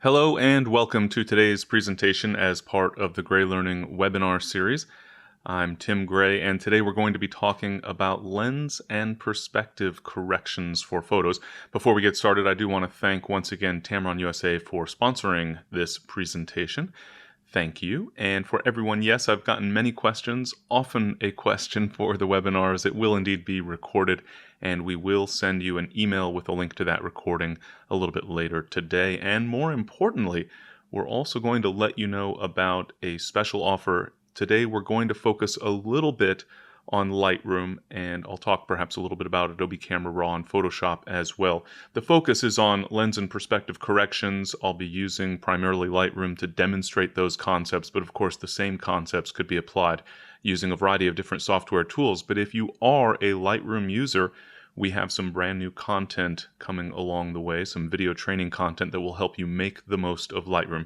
Hello and welcome to today's presentation as part of the GreyLearning webinar series. I'm Tim Gray, and today we're going to be talking about lens and perspective corrections for photos. Before we get started, I do want to thank once again Tamron USA for sponsoring this presentation. Thank you. And for everyone, yes, I've gotten many questions, often a question for the webinars. It will indeed be recorded, and we will send you an email with a link to that recording a little bit later today. And more importantly, we're also going to let you know about a special offer. Today, we're going to focus a little bit on Lightroom, and I'll talk perhaps a little bit about Adobe Camera Raw and Photoshop as well. The focus is on lens and perspective corrections. I'll be using primarily Lightroom to demonstrate those concepts, but of course the same concepts could be applied using a variety of different software tools. But if you are a Lightroom user, we have some brand new content coming along the way, some video training content that will help you make the most of Lightroom.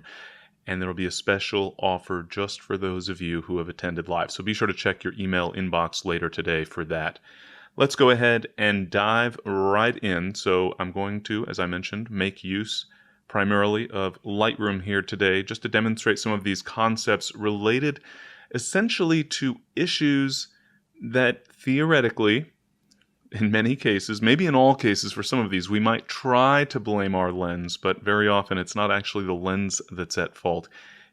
And there will be a special offer just for those of you who have attended live. So be sure to check your email inbox later today for that. Let's go ahead and dive right in. So I'm going to, as I mentioned, make use primarily of Lightroom here today just to demonstrate some of these concepts related essentially to issues that theoretically, in many cases, maybe in all cases for some of these, we might try to blame our lens, but very often it's not actually the lens that's at fault.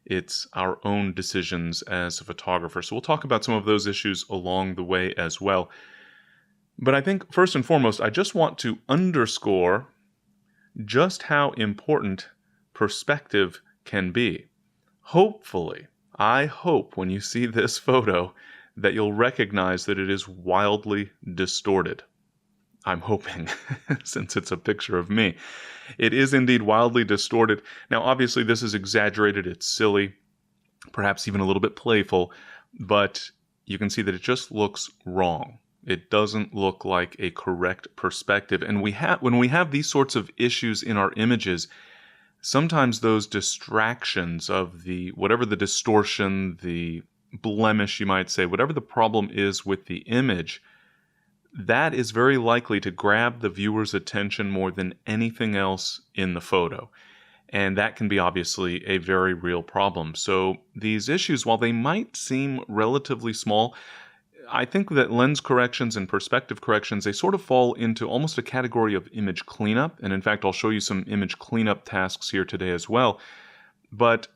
It's our own decisions as a photographer. So we'll talk about some of those issues along the way as well. But I think first and foremost, I just want to underscore just how important perspective can be. Hopefully, I hope when you see this photo that you'll recognize that it is wildly distorted. I'm hoping, since it's a picture of me. It is indeed wildly distorted. Now, obviously, this is exaggerated. It's silly, perhaps even a little bit playful, but you can see that it just looks wrong. It doesn't look like a correct perspective. And when we have these sorts of issues in our images, sometimes those distractions of whatever the distortion, the blemish, you might say, whatever the problem is with the image, that is very likely to grab the viewer's attention more than anything else in the photo. And that can be obviously a very real problem. So these issues, while they might seem relatively small, I think that lens corrections and perspective corrections, they sort of fall into almost a category of image cleanup. And in fact, I'll show you some image cleanup tasks here today as well. But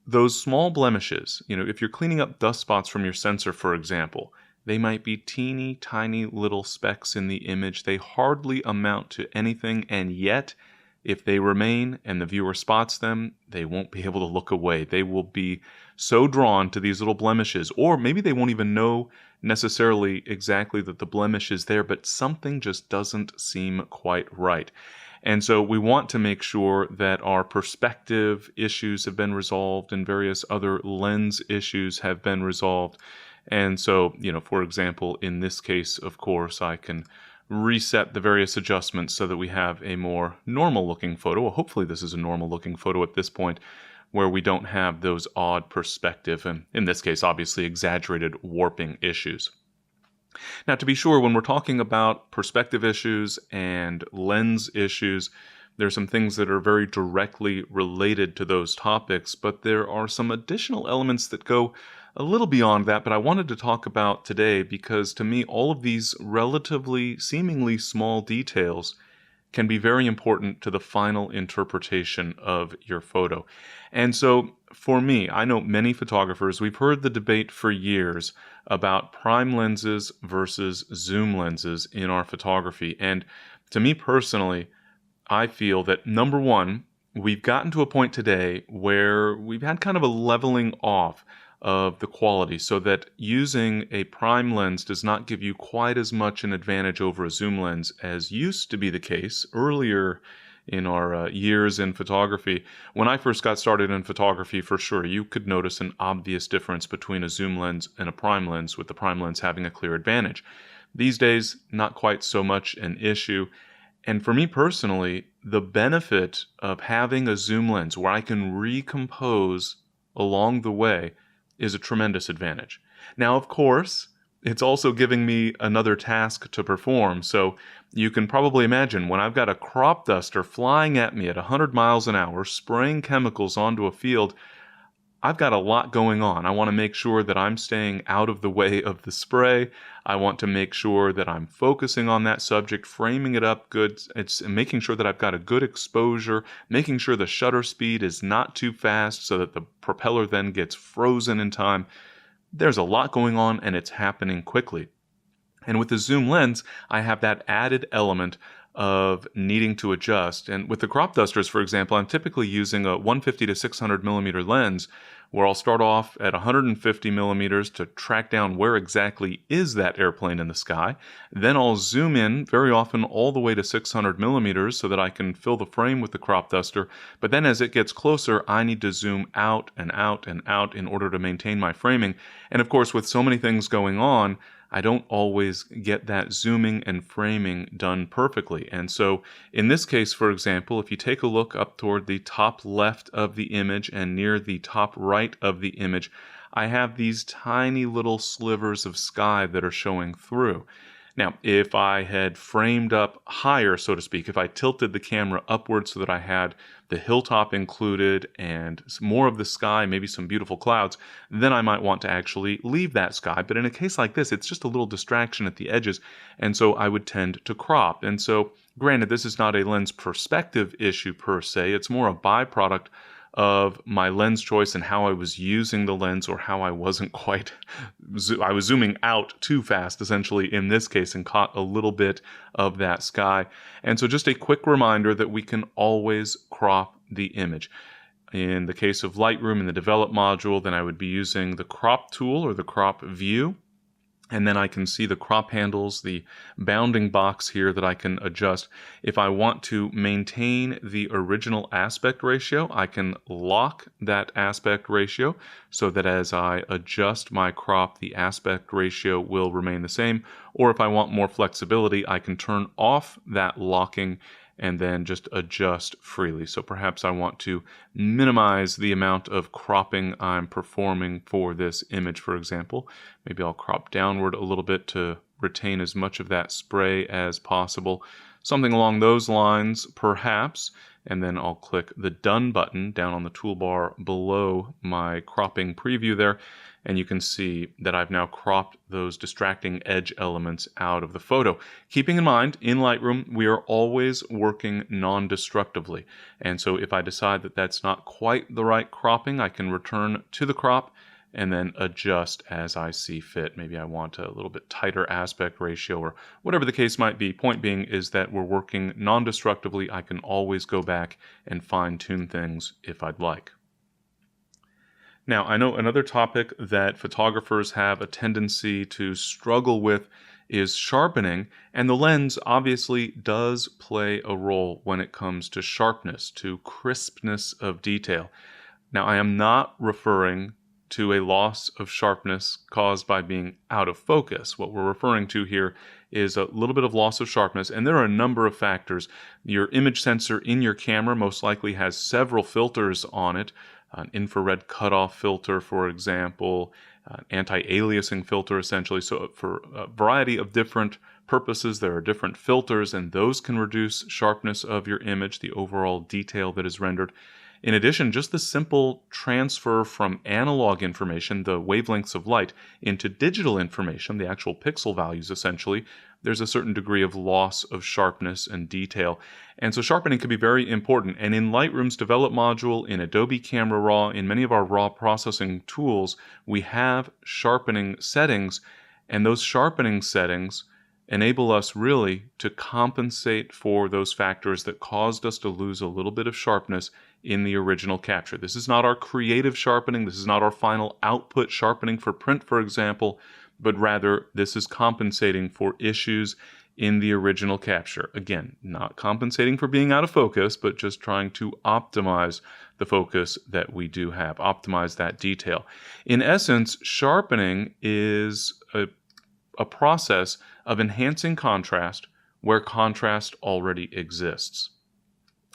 those small blemishes, if you're cleaning up dust spots from your sensor, for example, they might be teeny tiny little specks in the image. They hardly amount to anything, and yet, if they remain and the viewer spots them, they won't be able to look away. They will be so drawn to these little blemishes, or maybe they won't even know necessarily exactly that the blemish is there, but something just doesn't seem quite right. And so we want to make sure that our perspective issues have been resolved and various other lens issues have been resolved. And so, for example, in this case, of course, I can reset the various adjustments so that we have a more normal looking photo. Well, hopefully this is a normal looking photo at this point where we don't have those odd perspective and, in this case, obviously exaggerated warping issues. Now, to be sure, when we're talking about perspective issues and lens issues, there are some things that are very directly related to those topics, but there are some additional elements that go a little beyond that, but I wanted to talk about today because to me, all of these relatively, seemingly small details can be very important to the final interpretation of your photo. And so for me, I know many photographers, we've heard the debate for years about prime lenses versus zoom lenses in our photography. And to me personally, I feel that number one, we've gotten to a point today where we've had kind of a leveling off of the quality so that using a prime lens does not give you quite as much an advantage over a zoom lens as used to be the case earlier in our years in photography. When I first got started in photography, for sure, you could notice an obvious difference between a zoom lens and a prime lens, with the prime lens having a clear advantage. These days, not quite so much an issue. And for me personally, the benefit of having a zoom lens where I can recompose along the way is a tremendous advantage. Now, of course, it's also giving me another task to perform. So you can probably imagine when I've got a crop duster flying at me at 100 miles an hour, spraying chemicals onto a field, I've got a lot going on. I want to make sure that I'm staying out of the way of the spray. I want to make sure that I'm focusing on that subject, framing it up good. It's making sure that I've got a good exposure, making sure the shutter speed is not too fast so that the propeller then gets frozen in time. There's a lot going on and it's happening quickly. And with the zoom lens, I have that added element of needing to adjust. And with the crop dusters, for example, I'm typically using a 150 to 600 millimeter lens where I'll start off at 150 millimeters to track down where exactly is that airplane in the sky. Then I'll zoom in very often all the way to 600 millimeters so that I can fill the frame with the crop duster. But then as it gets closer, I need to zoom out and out and out in order to maintain my framing. And of course, with so many things going on, I don't always get that zooming and framing done perfectly. And so in this case, for example, if you take a look up toward the top left of the image and near the top right of the image, I have these tiny little slivers of sky that are showing through. Now, if I had framed up higher, so to speak, if I tilted the camera upwards so that I had the hilltop included and more of the sky, maybe some beautiful clouds, then I might want to actually leave that sky. But in a case like this, it's just a little distraction at the edges, and so I would tend to crop. And so, granted, this is not a lens perspective issue per se, it's more a byproduct of my lens choice and how I was using the lens, or how I wasn't quite, I was zooming out too fast, essentially, in this case, and caught a little bit of that sky. And so just a quick reminder that we can always crop the image. In the case of Lightroom in the Develop module, then I would be using the crop tool or the crop view. And then I can see the crop handles, the bounding box here that I can adjust. If I want to maintain the original aspect ratio, I can lock that aspect ratio so that as I adjust my crop, the aspect ratio will remain the same. Or if I want more flexibility, I can turn off that locking and then just adjust freely. So perhaps I want to minimize the amount of cropping I'm performing for this image, for example. Maybe I'll crop downward a little bit to retain as much of that spray as possible. Something along those lines, perhaps. And then I'll click the Done button down on the toolbar below my cropping preview there. And you can see that I've now cropped those distracting edge elements out of the photo. Keeping in mind, in Lightroom, we are always working non-destructively. And so if I decide that that's not quite the right cropping, I can return to the crop and then adjust as I see fit. Maybe I want a little bit tighter aspect ratio or whatever the case might be. Point being is that we're working non-destructively. I can always go back and fine-tune things if I'd like. Now, I know another topic that photographers have a tendency to struggle with is sharpening, and the lens obviously does play a role when it comes to sharpness, to crispness of detail. Now, I am not referring to a loss of sharpness caused by being out of focus. What we're referring to here is a little bit of loss of sharpness, and there are a number of factors. Your image sensor in your camera most likely has several filters on it. An infrared cutoff filter, for example, an anti-aliasing filter, essentially. So for a variety of different purposes, there are different filters, and those can reduce sharpness of your image, the overall detail that is rendered. In addition, just the simple transfer from analog information, the wavelengths of light, into digital information, the actual pixel values essentially, there's a certain degree of loss of sharpness and detail. And so sharpening can be very important. And in Lightroom's Develop module, in Adobe Camera Raw, in many of our raw processing tools, we have sharpening settings. And those sharpening settings enable us really to compensate for those factors that caused us to lose a little bit of sharpness in the original capture. This is not our creative sharpening. This is not our final output sharpening for print, for example, but rather this is compensating for issues in the original capture. Again, not compensating for being out of focus, but just trying to optimize the focus that we do have, optimize that detail. In essence, sharpening is a process of enhancing contrast where contrast already exists.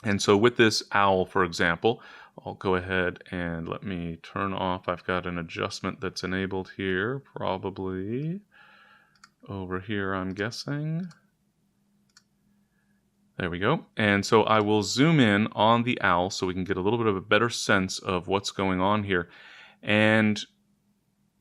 And so with this owl, for example, I'll go ahead and let me turn off. I've got an adjustment that's enabled here, probably. over here, I'm guessing. There we go. And so I will zoom in on the owl so we can get a little bit of a better sense of what's going on here. And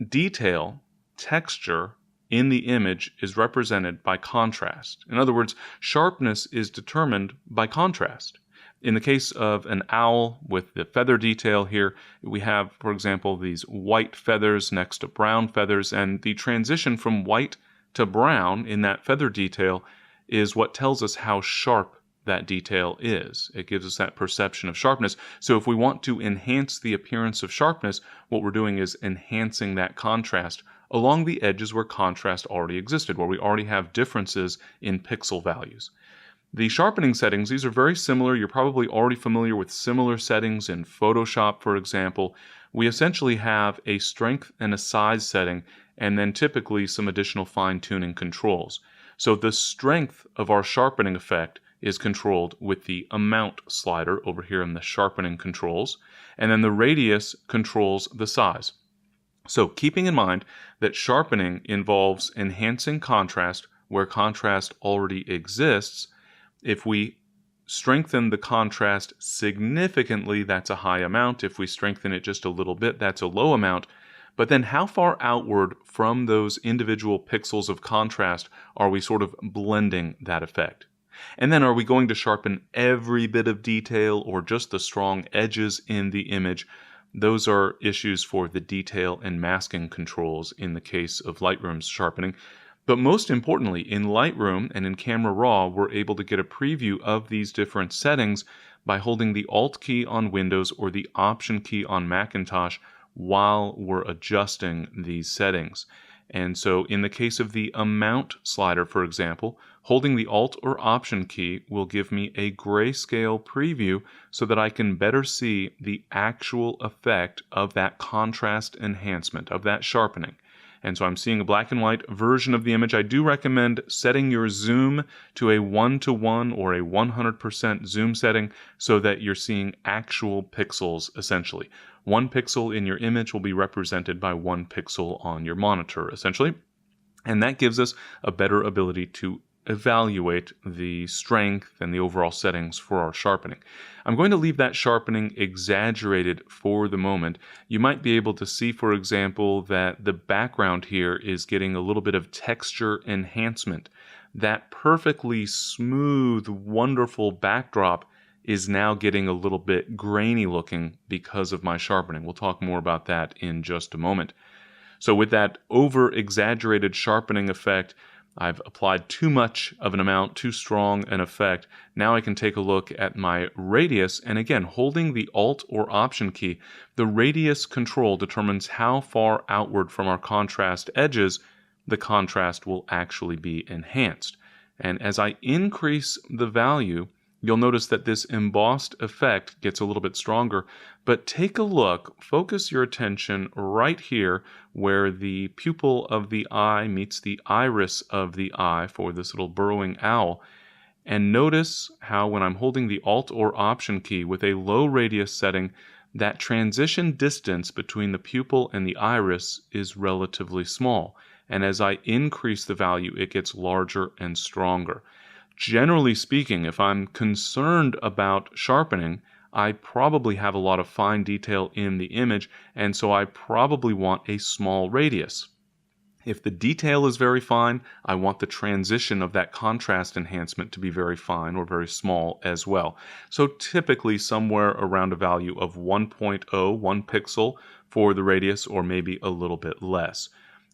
detail, texture in the image is represented by contrast. In other words, sharpness is determined by contrast. In the case of an owl with the feather detail here, we have, for example, these white feathers next to brown feathers, and the transition from white to brown in that feather detail is what tells us how sharp that detail is. It gives us that perception of sharpness. So if we want to enhance the appearance of sharpness, what we're doing is enhancing that contrast along the edges where contrast already existed, where we already have differences in pixel values. The sharpening settings, these are very similar. You're probably already familiar with similar settings in Photoshop, for example. We essentially have a strength and a size setting, and then typically some additional fine-tuning controls. So the strength of our sharpening effect is controlled with the amount slider over here in the sharpening controls, and then the radius controls the size. So keeping in mind that sharpening involves enhancing contrast where contrast already exists, if we strengthen the contrast significantly, that's a high amount. If we strengthen it just a little bit, that's a low amount. But then how far outward from those individual pixels of contrast are we sort of blending that effect? And then are we going to sharpen every bit of detail or just the strong edges in the image? Those are issues for the detail and masking controls in the case of Lightroom's sharpening. But most importantly, in Lightroom and in Camera Raw, we're able to get a preview of these different settings by holding the Alt key on Windows or the Option key on Macintosh while we're adjusting these settings. And so in the case of the amount slider, for example, holding the Alt or Option key will give me a grayscale preview so that I can better see the actual effect of that contrast enhancement, of that sharpening. And so I'm seeing a black and white version of the image. I do recommend setting your zoom to a 1:1 or a 100% zoom setting so that you're seeing actual pixels, essentially. 1 pixel in your image will be represented by 1 pixel on your monitor, essentially. And that gives us a better ability to evaluate the strength and the overall settings for our sharpening. I'm going to leave that sharpening exaggerated for the moment. You might be able to see, for example, that the background here is getting a little bit of texture enhancement. That perfectly smooth, wonderful backdrop is now getting a little bit grainy looking because of my sharpening. We'll talk more about that in just a moment. So with that over-exaggerated sharpening effect, I've applied too much of an amount, too strong an effect. Now I can take a look at my radius, and again, holding the Alt or Option key, the radius control determines how far outward from our contrast edges the contrast will actually be enhanced. And as I increase the value, you'll notice that this embossed effect gets a little bit stronger, but take a look, focus your attention right here where the pupil of the eye meets the iris of the eye for this little burrowing owl, and notice how when I'm holding the Alt or Option key with a low radius setting, that transition distance between the pupil and the iris is relatively small, and as I increase the value, it gets larger and stronger. Generally speaking, if I'm concerned about sharpening, I probably have a lot of fine detail in the image, and so I probably want a small radius. If the detail is very fine, I want the transition of that contrast enhancement to be very fine or very small as well. So typically somewhere around a value of 1.0, 1 pixel for the radius, or maybe a little bit less.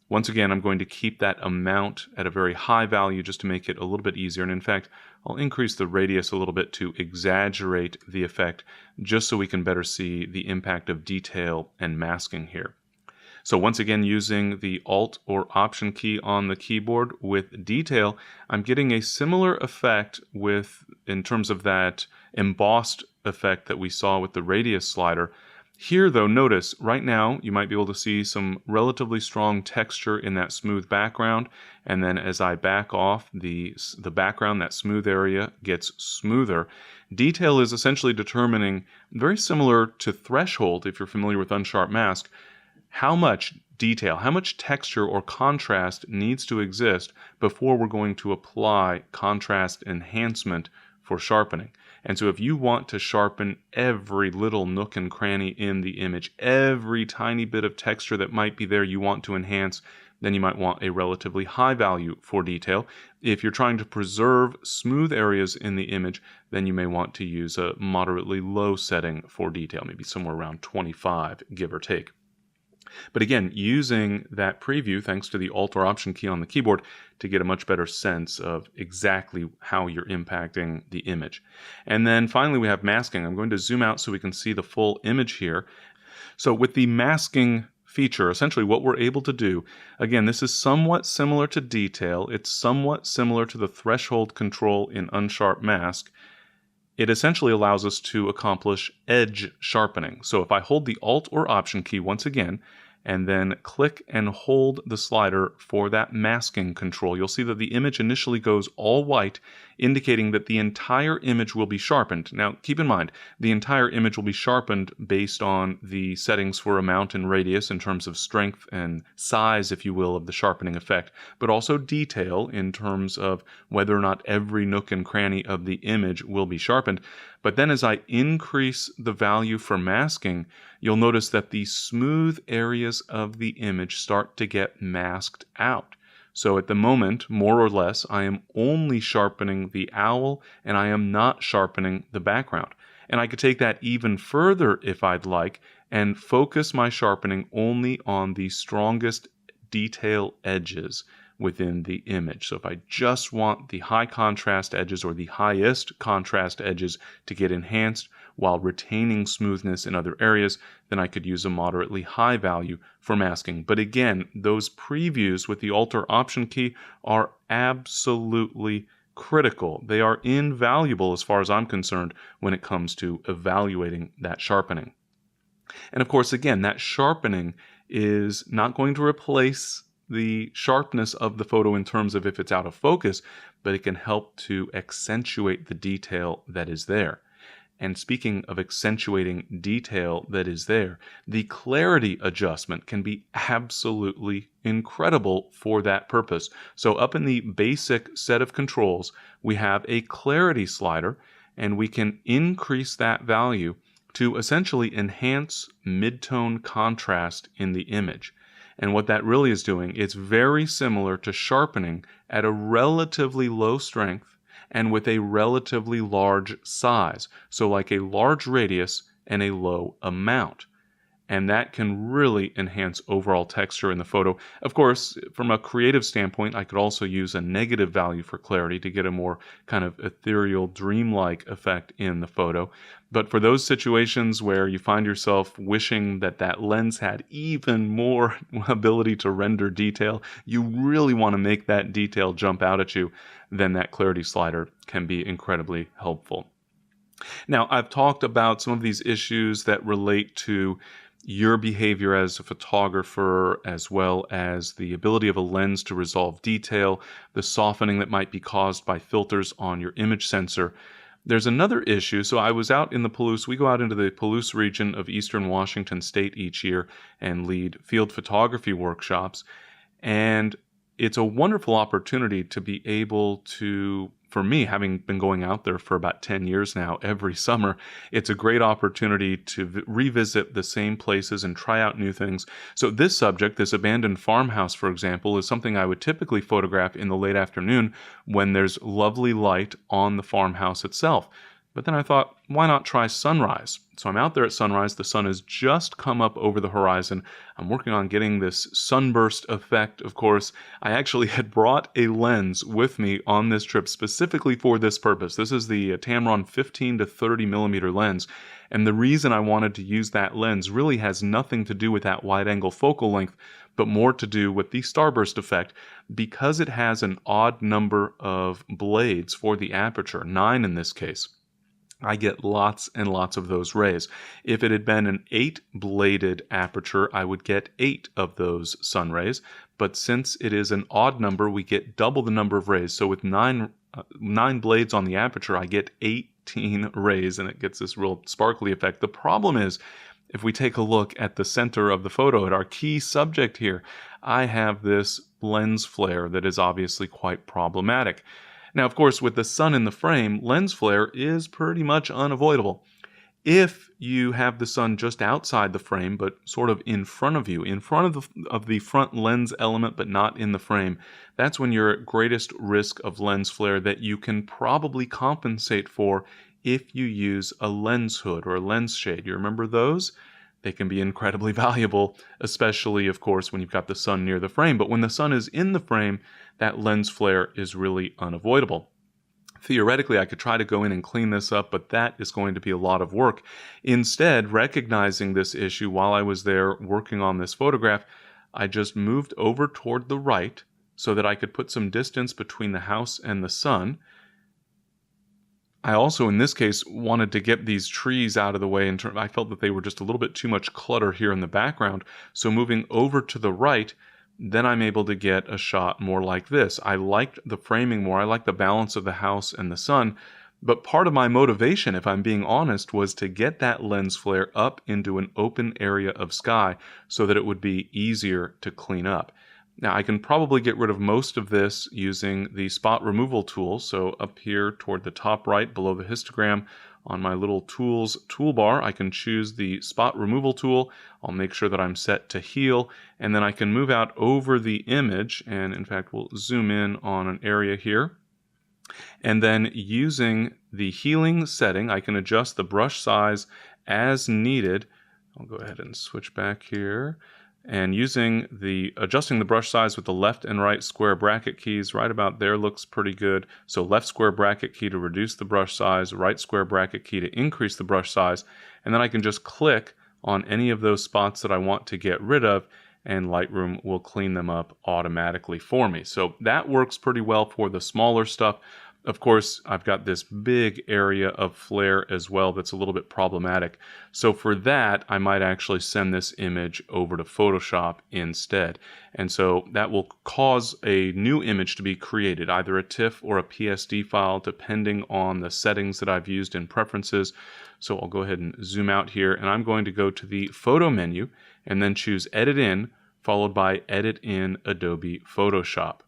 Once again, I'm going to keep that amount at a very high value just to make it a little bit easier. And in fact, I'll increase the radius a little bit to exaggerate the effect just so we can better see the impact of detail and masking here. So once again, using the Alt or Option key on the keyboard with detail, I'm getting a similar effect in terms of that embossed effect that we saw with the radius slider. Here, though, notice right now you might be able to see some relatively strong texture in that smooth background, and then as I back off, the background, that smooth area, gets smoother. Detail is essentially determining, very similar to threshold if you're familiar with unsharp mask, how much detail, how much texture or contrast needs to exist before we're going to apply contrast enhancement for sharpening. And so if you want to sharpen every little nook and cranny in the image, every tiny bit of texture that might be there you want to enhance, then you might want a relatively high value for detail. If you're trying to preserve smooth areas in the image, then you may want to use a moderately low setting for detail, maybe somewhere around 25, give or take. But again, using that preview, thanks to the Alt or Option key on the keyboard, to get a much better sense of exactly how you're impacting the image. And then finally, we have masking. I'm going to zoom out so we can see the full image here. So with the masking feature, essentially what we're able to do, again, this is somewhat similar to detail. It's somewhat similar to the threshold control in Unsharp Mask. It essentially allows us to accomplish edge sharpening. So if I hold the Alt or Option key once again, and then click and hold the slider for that masking control, you'll see that the image initially goes all white, indicating that the entire image will be sharpened. Now, keep in mind, the entire image will be sharpened based on the settings for amount and radius in terms of strength and size, if you will, of the sharpening effect, but also detail in terms of whether or not every nook and cranny of the image will be sharpened. But then as I increase the value for masking, you'll notice that the smooth areas of the image start to get masked out. So at the moment, more or less, I am only sharpening the owl and I am not sharpening the background. And I could take that even further if I'd like and focus my sharpening only on the strongest detail edges within the image. So if I just want the high contrast edges or the highest contrast edges to get enhanced while retaining smoothness in other areas, then I could use a moderately high value for masking. But again, those previews with the Alt or Option key are absolutely critical. They are invaluable as far as I'm concerned when it comes to evaluating that sharpening. And of course, again, that sharpening is not going to replace the sharpness of the photo in terms of if it's out of focus, but it can help to accentuate the detail that is there. And speaking of accentuating detail that is there, the clarity adjustment can be absolutely incredible for that purpose. So up in the basic set of controls, we have a clarity slider, and we can increase that value to essentially enhance mid-tone contrast in the image. And what that really is doing, it's very similar to sharpening at a relatively low strength and with a relatively large size. So like a large radius and a low amount. And that can really enhance overall texture in the photo. Of course, from a creative standpoint, I could also use a negative value for clarity to get a more kind of ethereal, dreamlike effect in the photo. But for those situations where you find yourself wishing that that lens had even more ability to render detail, you really want to make that detail jump out at you, then that clarity slider can be incredibly helpful. Now, I've talked about some of these issues that relate to your behavior as a photographer, as well as the ability of a lens to resolve detail, the softening that might be caused by filters on your image sensor. There's another issue. So I was out in the Palouse. We go out into the Palouse region of eastern Washington state each year and lead field photography workshops. And it's a wonderful opportunity to be able to, for me, having been going out there for about 10 years now, every summer, it's a great opportunity to revisit the same places and try out new things. So this subject, this abandoned farmhouse, for example, is something I would typically photograph in the late afternoon when there's lovely light on the farmhouse itself. But then I thought, why not try sunrise? So I'm out there at sunrise. The sun has just come up over the horizon. I'm working on getting this sunburst effect, of course. I actually had brought a lens with me on this trip specifically for this purpose. This is the Tamron 15 to 30 millimeter lens. And the reason I wanted to use that lens really has nothing to do with that wide-angle focal length, but more to do with the starburst effect. Because it has an odd number of blades for the aperture, 9 in this case, I get lots and lots of those rays. If it had been an 8-bladed aperture, I would get 8 of those sun rays. But since it is an odd number, we get double the number of rays. So with 9 blades on the aperture, I get 18 rays, and it gets this real sparkly effect. The problem is, if we take a look at the center of the photo, at our key subject here, I have this lens flare that is obviously quite problematic. Now, of course, with the sun in the frame, lens flare is pretty much unavoidable. If you have the sun just outside the frame, but sort of in front of you, in front of the front lens element, but not in the frame, that's when you're at greatest risk of lens flare that you can probably compensate for if you use a lens hood or a lens shade. You remember those? They can be incredibly valuable, especially, of course, when you've got the sun near the frame. But when the sun is in the frame, that lens flare is really unavoidable. Theoretically, I could try to go in and clean this up, but that is going to be a lot of work. Instead, recognizing this issue while I was there working on this photograph, I just moved over toward the right so that I could put some distance between the house and the sun. I also, in this case, wanted to get these trees out of the way. I felt that they were just a little bit too much clutter here in the background. So moving over to the right, then I'm able to get a shot more like this. I liked the framing more. I liked the balance of the house and the sun. But part of my motivation, if I'm being honest, was to get that lens flare up into an open area of sky so that it would be easier to clean up. Now, I can probably get rid of most of this using the spot removal tool. So up here toward the top right below the histogram on my little tools toolbar, I can choose the spot removal tool. I'll make sure that I'm set to heal, and then I can move out over the image, and in fact we'll zoom in on an area here. And then using the healing setting, I can adjust the brush size as needed. I'll go ahead and switch back here. And adjusting the brush size with the left and right square bracket keys, right about there looks pretty good. So left square bracket key to reduce the brush size, right square bracket key to increase the brush size, and then I can just click on any of those spots that I want to get rid of, and Lightroom will clean them up automatically for me. So that works pretty well for the smaller stuff. Of course, I've got this big area of flare as well that's a little bit problematic. So for that, I might actually send this image over to Photoshop instead. And so that will cause a new image to be created, either a TIFF or a PSD file, depending on the settings that I've used in preferences. So I'll go ahead and zoom out here, and I'm going to go to the Photo menu and then choose Edit In, followed by Edit in Adobe Photoshop.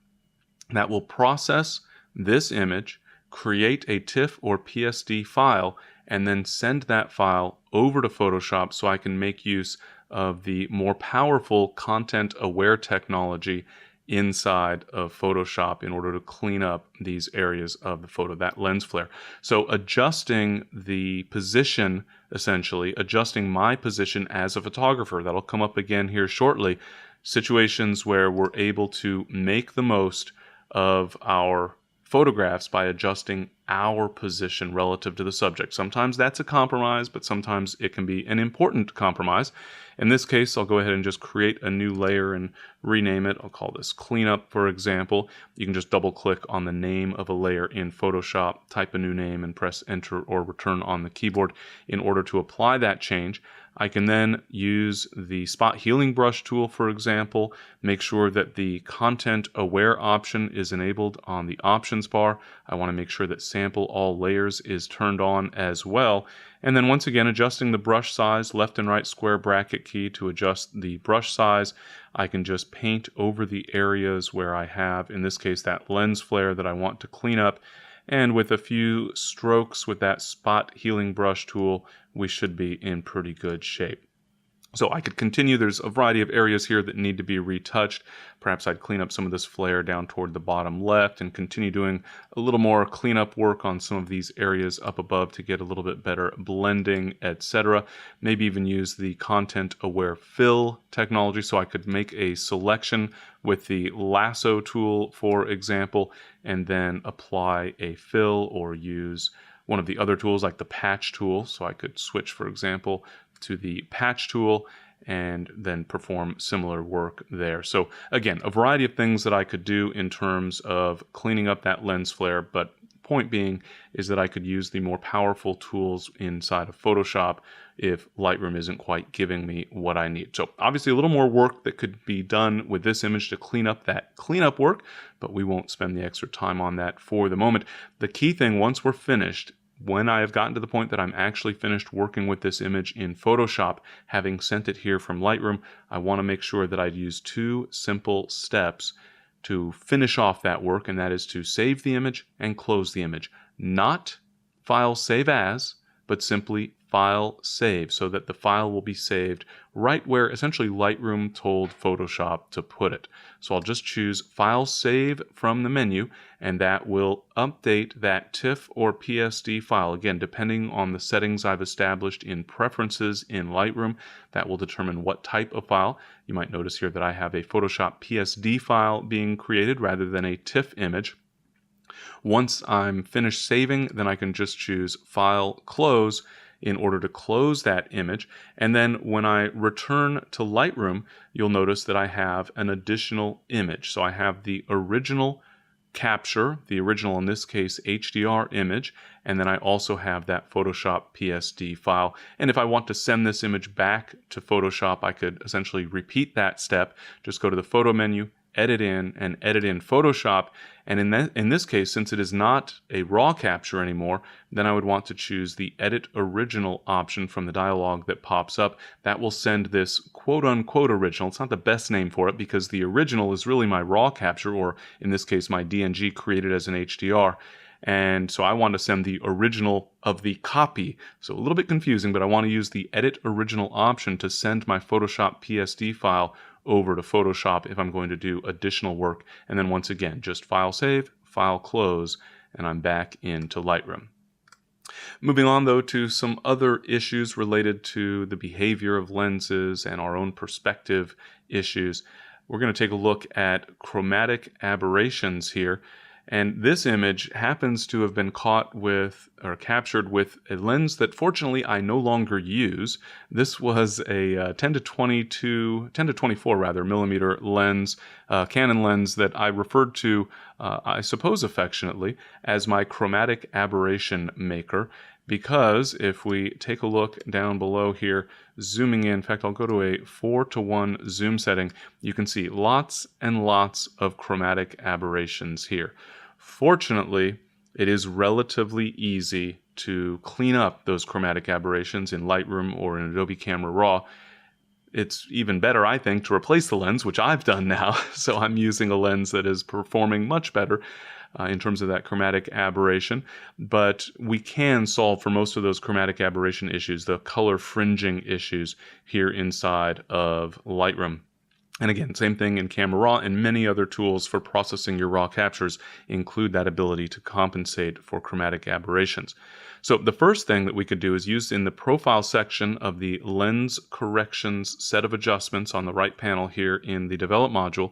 That will process this image, create a TIFF or PSD file, and then send that file over to Photoshop so I can make use of the more powerful content-aware technology inside of Photoshop in order to clean up these areas of the photo, that lens flare. So adjusting the position, essentially, adjusting my position as a photographer, that'll come up again here shortly, situations where we're able to make the most of our photographs by adjusting our position relative to the subject. Sometimes that's a compromise, but sometimes it can be an important compromise. In this case, I'll go ahead and just create a new layer and rename it. I'll call this Cleanup, for example. You can just double click on the name of a layer in Photoshop, type a new name, and press Enter or Return on the keyboard in order to apply that change. I can then use the Spot Healing Brush tool, for example, make sure that the Content Aware option is enabled on the options bar. I want to make sure that Sample All Layers is turned on as well. And then once again, adjusting the brush size, left and right square bracket key to adjust the brush size. I can just paint over the areas where I have, in this case, that lens flare that I want to clean up. And with a few strokes with that Spot Healing Brush tool, we should be in pretty good shape. So I could continue. There's a variety of areas here that need to be retouched. Perhaps I'd clean up some of this flare down toward the bottom left and continue doing a little more cleanup work on some of these areas up above to get a little bit better blending, etc. Maybe even use the Content Aware Fill technology so I could make a selection with the lasso tool, for example, and then apply a fill or use one of the other tools like the patch tool. So I could switch, for example, to the patch tool and then perform similar work there. So again, a variety of things that I could do in terms of cleaning up that lens flare, but point being is that I could use the more powerful tools inside of Photoshop if Lightroom isn't quite giving me what I need. So obviously a little more work that could be done with this image to clean up that cleanup work, but we won't spend the extra time on that for the moment. The key thing, once we're finished, when I have gotten to the point that I'm actually finished working with this image in Photoshop, having sent it here from Lightroom, I want to make sure that I use two simple steps to finish off that work, and that is to save the image and close the image. Not File Save As, but simply File Save, so that the file will be saved right where essentially Lightroom told Photoshop to put it. So I'll just choose File Save from the menu, and that will update that TIFF or PSD file. Again, depending on the settings I've established in Preferences in Lightroom, that will determine what type of file. You might notice here that I have a Photoshop PSD file being created rather than a TIFF image. Once I'm finished saving, then I can just choose File Close in order to close that image. And then when I return to Lightroom, you'll notice that I have an additional image. So I have the original capture, the original, in this case, HDR image, and then I also have that Photoshop PSD file. And if I want to send this image back to Photoshop, I could essentially repeat that step. Just go to the Photo menu, Edit in, and Edit in Photoshop. And in this case, since it is not a raw capture anymore, then I would want to choose the Edit Original option from the dialog that pops up. That will send this quote-unquote original. It's not the best name for it because the original is really my raw capture, or in this case, my DNG created as an HDR. And so I want to send the original of the copy. So a little bit confusing, but I want to use the Edit Original option to send my Photoshop PSD file over to Photoshop if I'm going to do additional work. And then once again, just File Save, File Close, and I'm back into Lightroom. Moving on, though, to some other issues related to the behavior of lenses and our own perspective issues. We're going to take a look at chromatic aberrations here. And this image happens to have been caught with, or captured with, a lens that fortunately I no longer use. This was a 10 to 24 millimeter lens, Canon lens that I referred to, I suppose affectionately, as my chromatic aberration maker. Because if we take a look down below here, zooming in fact, I'll go to a 4:1 zoom setting, you can see lots and lots of chromatic aberrations here. Fortunately, it is relatively easy to clean up those chromatic aberrations in Lightroom or in Adobe Camera Raw. It's even better, I think, to replace the lens, which I've done now. So I'm using a lens that is performing much better in terms of that chromatic aberration. But we can solve for most of those chromatic aberration issues, the color fringing issues here inside of Lightroom. And again, same thing in Camera Raw, and many other tools for processing your raw captures include that ability to compensate for chromatic aberrations. So the first thing that we could do is use in the profile section of the lens corrections set of adjustments on the right panel here in the develop module,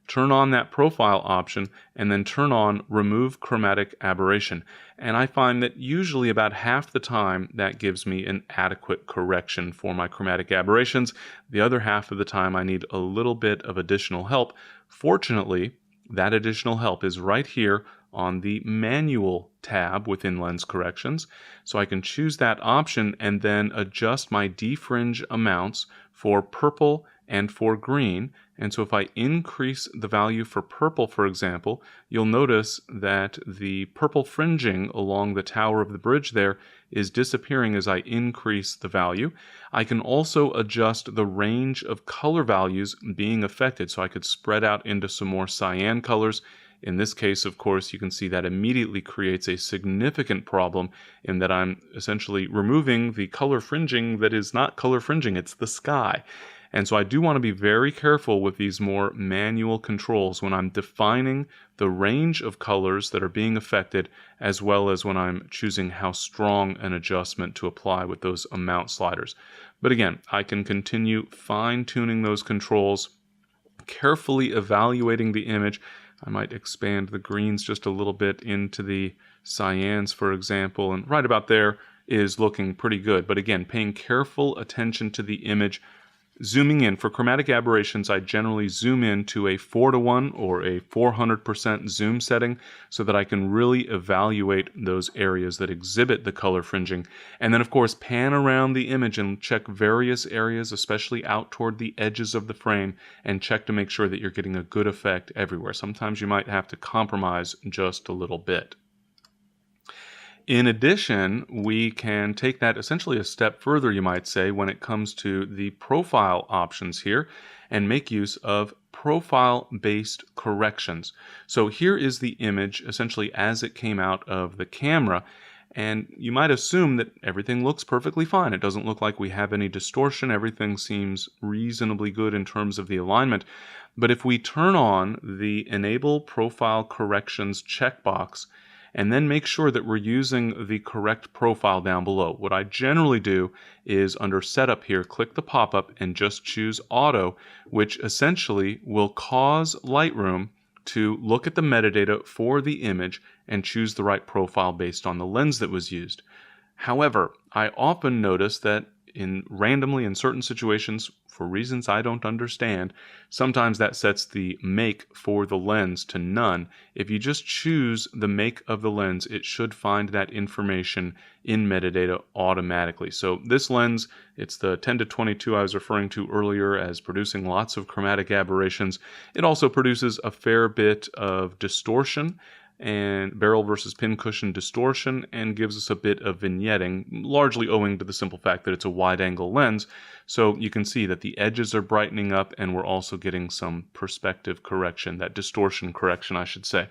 turn on that profile option, and then turn on remove chromatic aberration. And I find that usually about half the time that gives me an adequate correction for my chromatic aberrations. The other half of the time I need a little bit of additional help. Fortunately, that additional help is right here on the manual tab within lens corrections. So I can choose that option and then adjust my defringe amounts for purple and for green. And so if I increase the value for purple, for example, you'll notice that the purple fringing along the tower of the bridge there is disappearing as I increase the value. I can also adjust the range of color values being affected, so I could spread out into some more cyan colors. In this case, of course, you can see that immediately creates a significant problem in that I'm essentially removing the color fringing that is not color fringing, it's the sky. And so I do want to be very careful with these more manual controls when I'm defining the range of colors that are being affected, as well as when I'm choosing how strong an adjustment to apply with those amount sliders. But again, I can continue fine-tuning those controls, carefully evaluating the image. I might expand the greens just a little bit into the cyans, for example, and right about there is looking pretty good. But again, paying careful attention to the image. Zooming in, for chromatic aberrations, I generally zoom in to a 4:1 or a 400% zoom setting so that I can really evaluate those areas that exhibit the color fringing. And then, of course, pan around the image and check various areas, especially out toward the edges of the frame, and check to make sure that you're getting a good effect everywhere. Sometimes you might have to compromise just a little bit. In addition, we can take that essentially a step further, you might say, when it comes to the profile options here and make use of profile-based corrections. So here is the image essentially as it came out of the camera, and you might assume that everything looks perfectly fine. It doesn't look like we have any distortion. Everything seems reasonably good in terms of the alignment. But if we turn on the Enable Profile Corrections checkbox, and then make sure that we're using the correct profile down below. What I generally do is under Setup here, click the pop-up and just choose Auto, which essentially will cause Lightroom to look at the metadata for the image and choose the right profile based on the lens that was used. However, I often notice that randomly in certain situations, for reasons I don't understand, sometimes that sets the make for the lens to none. If you just choose the make of the lens, it should find that information in metadata automatically. So this lens, it's the 10-22 I was referring to earlier as producing lots of chromatic aberrations. It also produces a fair bit of distortion and barrel versus pincushion distortion, and gives us a bit of vignetting, largely owing to the simple fact that it's a wide-angle lens. So you can see that the edges are brightening up, and we're also getting some perspective correction, that distortion correction, I should say.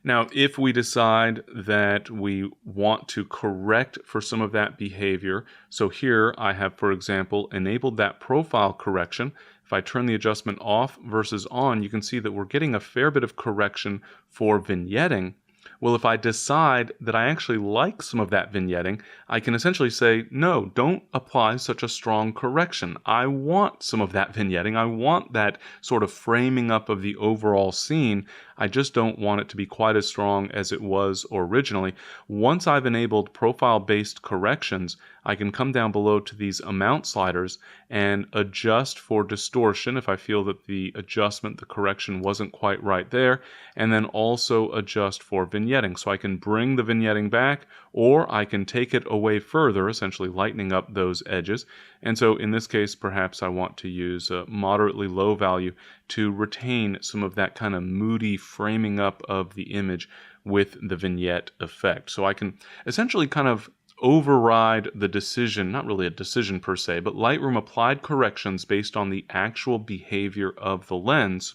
Now, if we decide that we want to correct for some of that behavior, so here I have, for example, enabled that profile correction. If I turn the adjustment off versus on, you can see that we're getting a fair bit of correction for vignetting. Well, if I decide that I actually like some of that vignetting, I can essentially say, no, don't apply such a strong correction. I want some of that vignetting. I want that sort of framing up of the overall scene. I just don't want it to be quite as strong as it was originally. Once I've enabled profile-based corrections, I can come down below to these amount sliders and adjust for distortion if I feel that the adjustment, the correction wasn't quite right there, and then also adjust for vignetting. So I can bring the vignetting back, or I can take it away further, essentially lightening up those edges. And so in this case, perhaps I want to use a moderately low value to retain some of that kind of moody framing up of the image with the vignette effect. So I can essentially kind of override the decision, not really a decision per se, but Lightroom applied corrections based on the actual behavior of the lens,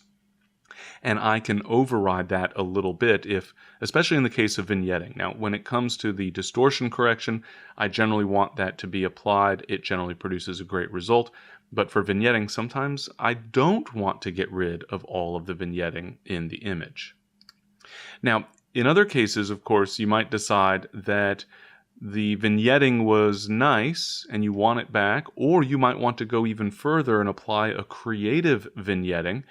and I can override that a little bit, especially in the case of vignetting. Now, when it comes to the distortion correction, I generally want that to be applied. It generally produces a great result. But for vignetting, sometimes I don't want to get rid of all of the vignetting in the image. Now, in other cases, of course, you might decide that the vignetting was nice and you want it back, or you might want to go even further and apply a creative vignetting,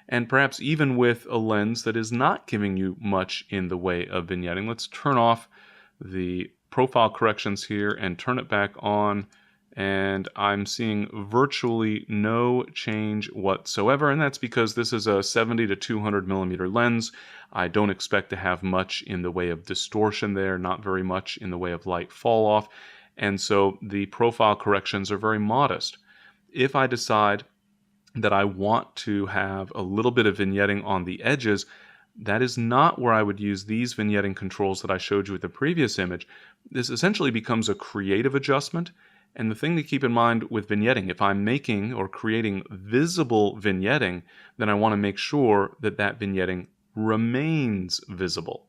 and perhaps even with a lens that is not giving you much in the way of vignetting. Let's turn off the profile corrections here and turn it back on, and I'm seeing virtually no change whatsoever, and that's because this is a 70 to 200 millimeter lens. I don't expect to have much in the way of distortion there, not very much in the way of light fall off, and so the profile corrections are very modest. If I decide that I want to have a little bit of vignetting on the edges, that is not where I would use these vignetting controls that I showed you with the previous image. This essentially becomes a creative adjustment. And the thing to keep in mind with vignetting, if I'm making or creating visible vignetting, then I want to make sure that that vignetting remains visible,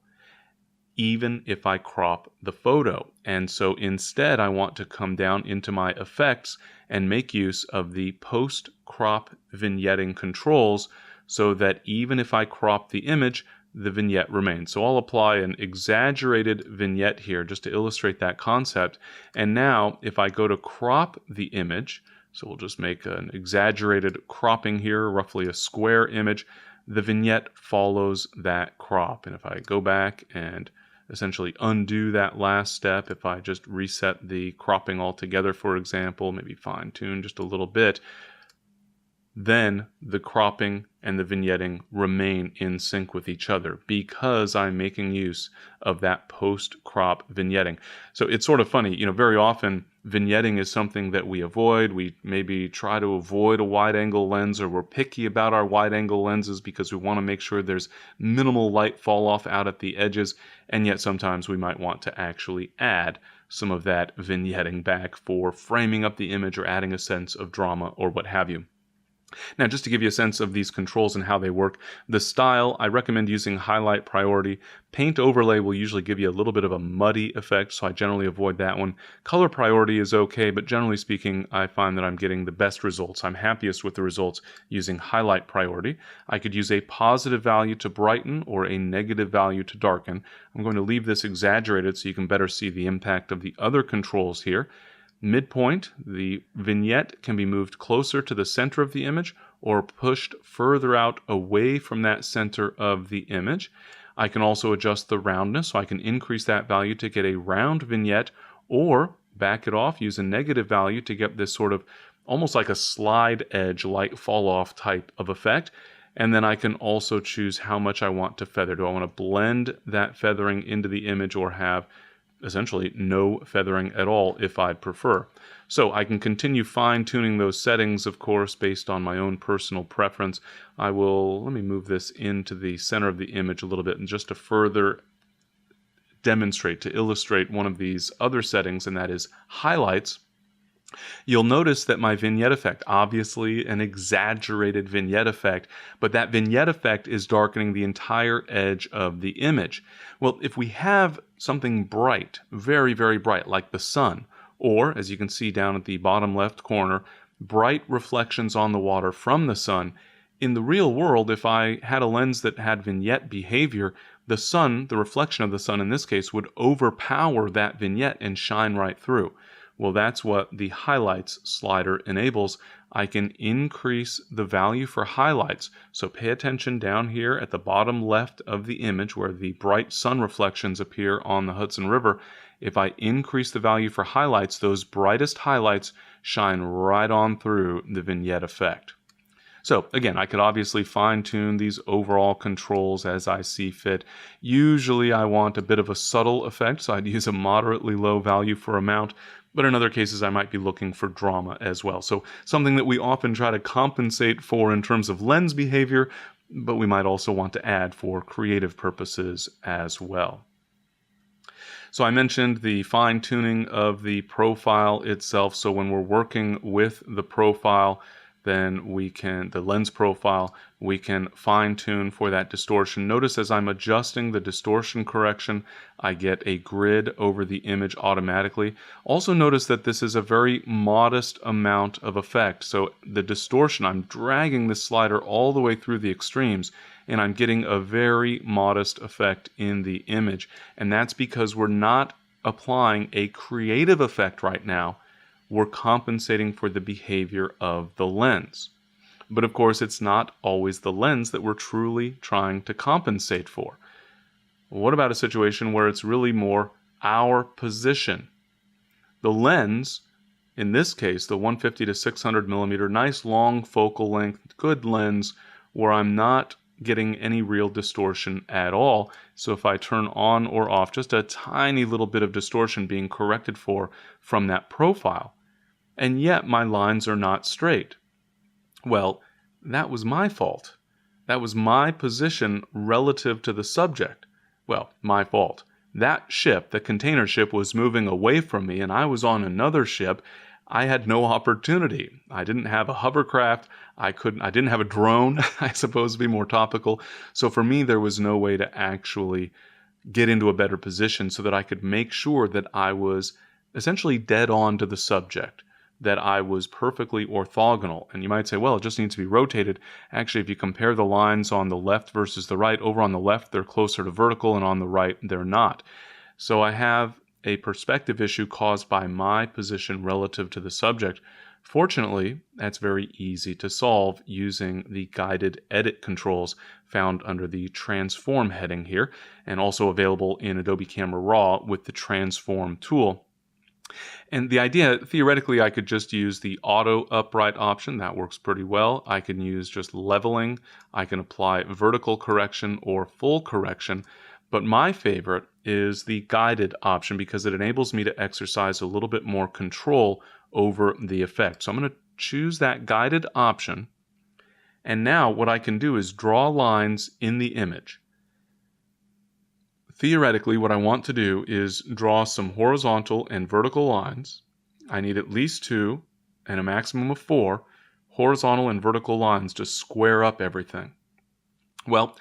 even if I crop the photo. And so instead, I want to come down into my effects and make use of the post-crop vignetting controls so that even if I crop the image, the vignette remains. So I'll apply an exaggerated vignette here just to illustrate that concept. And now if I go to crop the image, so we'll just make an exaggerated cropping here, roughly a square image, the vignette follows that crop. And if I go back and essentially undo that last step, if I just reset the cropping altogether, for example, maybe fine tune just a little bit, then the cropping and the vignetting remain in sync with each other because I'm making use of that post-crop vignetting. So it's sort of funny, very often vignetting is something that we avoid. We maybe try to avoid a wide-angle lens, or we're picky about our wide-angle lenses because we want to make sure there's minimal light fall off out at the edges, and yet sometimes we might want to actually add some of that vignetting back for framing up the image or adding a sense of drama or what have you. Now, just to give you a sense of these controls and how they work, the style, I recommend using highlight priority. Paint overlay will usually give you a little bit of a muddy effect, so I generally avoid that one. Color priority is okay, but generally speaking, I find that I'm getting the best results. I'm happiest with the results using highlight priority. I could use a positive value to brighten or a negative value to darken. I'm going to leave this exaggerated so you can better see the impact of the other controls here. Midpoint, the vignette can be moved closer to the center of the image or pushed further out away from that center of the image. I can also adjust the roundness, so I can increase that value to get a round vignette, or back it off, use a negative value to get this sort of almost like a slide edge light fall off type of effect. And then I can also choose how much I want to feather. Do I want to blend that feathering into the image or have essentially no feathering at all if I'd prefer. So I can continue fine-tuning those settings, of course, based on my own personal preference. Let me move this into the center of the image a little bit, and just to further demonstrate, to illustrate one of these other settings, and that is highlights. You'll notice that my vignette effect, obviously an exaggerated vignette effect, but that vignette effect is darkening the entire edge of the image. Well, if we have something bright, very, very bright, like the sun, or, as you can see down at the bottom left corner, bright reflections on the water from the sun, in the real world, if I had a lens that had vignette behavior, the sun, the reflection of the sun in this case, would overpower that vignette and shine right through. Well, that's what the highlights slider enables. I can increase the value for highlights. So pay attention down here at the bottom left of the image where the bright sun reflections appear on the Hudson River. If I increase the value for highlights, those brightest highlights shine right on through the vignette effect. So again, I could obviously fine-tune these overall controls as I see fit. Usually I want a bit of a subtle effect, so I'd use a moderately low value for amount. But in other cases, I might be looking for drama as well. So something that we often try to compensate for in terms of lens behavior, but we might also want to add for creative purposes as well. So I mentioned the fine-tuning of the profile itself. So when we're working with the profile, then the lens profile, we can fine-tune for that distortion. Notice as I'm adjusting the distortion correction, I get a grid over the image automatically. Also notice that this is a very modest amount of effect. So the distortion, I'm dragging this slider all the way through the extremes, and I'm getting a very modest effect in the image. And that's because we're not applying a creative effect right now. We're compensating for the behavior of the lens. But of course, it's not always the lens that we're truly trying to compensate for. What about a situation where it's really more our position? The lens, in this case, the 150 to 600 millimeter, nice long focal length, good lens, where I'm not getting any real distortion at all. So if I turn on or off, just a tiny little bit of distortion being corrected for from that profile. And yet my lines are not straight. Well, that was my fault. That was my position relative to the subject. Well, my fault. That ship, the container ship, was moving away from me, and I was on another ship. I had no opportunity. I didn't have a hovercraft. I didn't have a drone, I suppose, to be more topical. So for me, there was no way to actually get into a better position so that I could make sure that I was essentially dead on to the subject, that I was perfectly orthogonal. And you might say, well, it just needs to be rotated. Actually, if you compare the lines on the left versus the right, over on the left, they're closer to vertical, and on the right, they're not. So I have a perspective issue caused by my position relative to the subject. Fortunately, that's very easy to solve using the guided edit controls found under the Transform heading here, and also available in Adobe Camera Raw with the Transform tool. And the idea, theoretically, I could just use the auto upright option. That works pretty well. I can use just leveling. I can apply vertical correction or full correction. But my favorite is the guided option because it enables me to exercise a little bit more control over the effect. So I'm going to choose that guided option. And now what I can do is draw lines in the image. Theoretically, what I want to do is draw some horizontal and vertical lines. I need at least 2 and a maximum of 4 horizontal and vertical lines to square up everything. Well,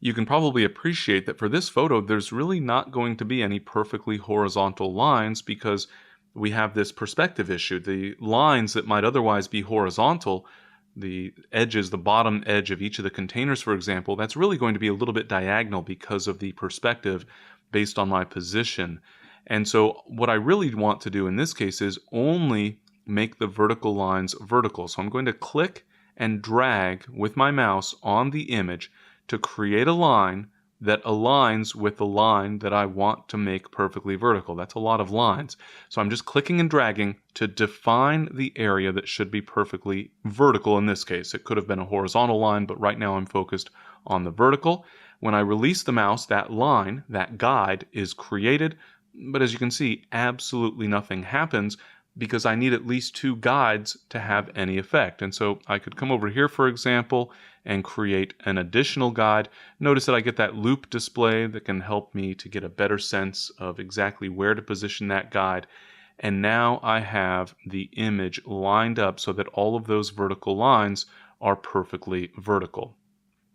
you can probably appreciate that for this photo, there's really not going to be any perfectly horizontal lines because we have this perspective issue. The lines that might otherwise be horizontal, the edges, the bottom edge of each of the containers, for example, that's really going to be a little bit diagonal because of the perspective based on my position. And so what I really want to do in this case is only make the vertical lines vertical. So I'm going to click and drag with my mouse on the image to create a line that aligns with the line that I want to make perfectly vertical. That's a lot of lines. So I'm just clicking and dragging to define the area that should be perfectly vertical in this case. It could have been a horizontal line, but right now I'm focused on the vertical. When I release the mouse, that line, that guide, is created. But as you can see, absolutely nothing happens because I need at least 2 guides to have any effect. And so I could come over here, for example, and create an additional guide. Notice that I get that loop display that can help me to get a better sense of exactly where to position that guide. And now I have the image lined up so that all of those vertical lines are perfectly vertical.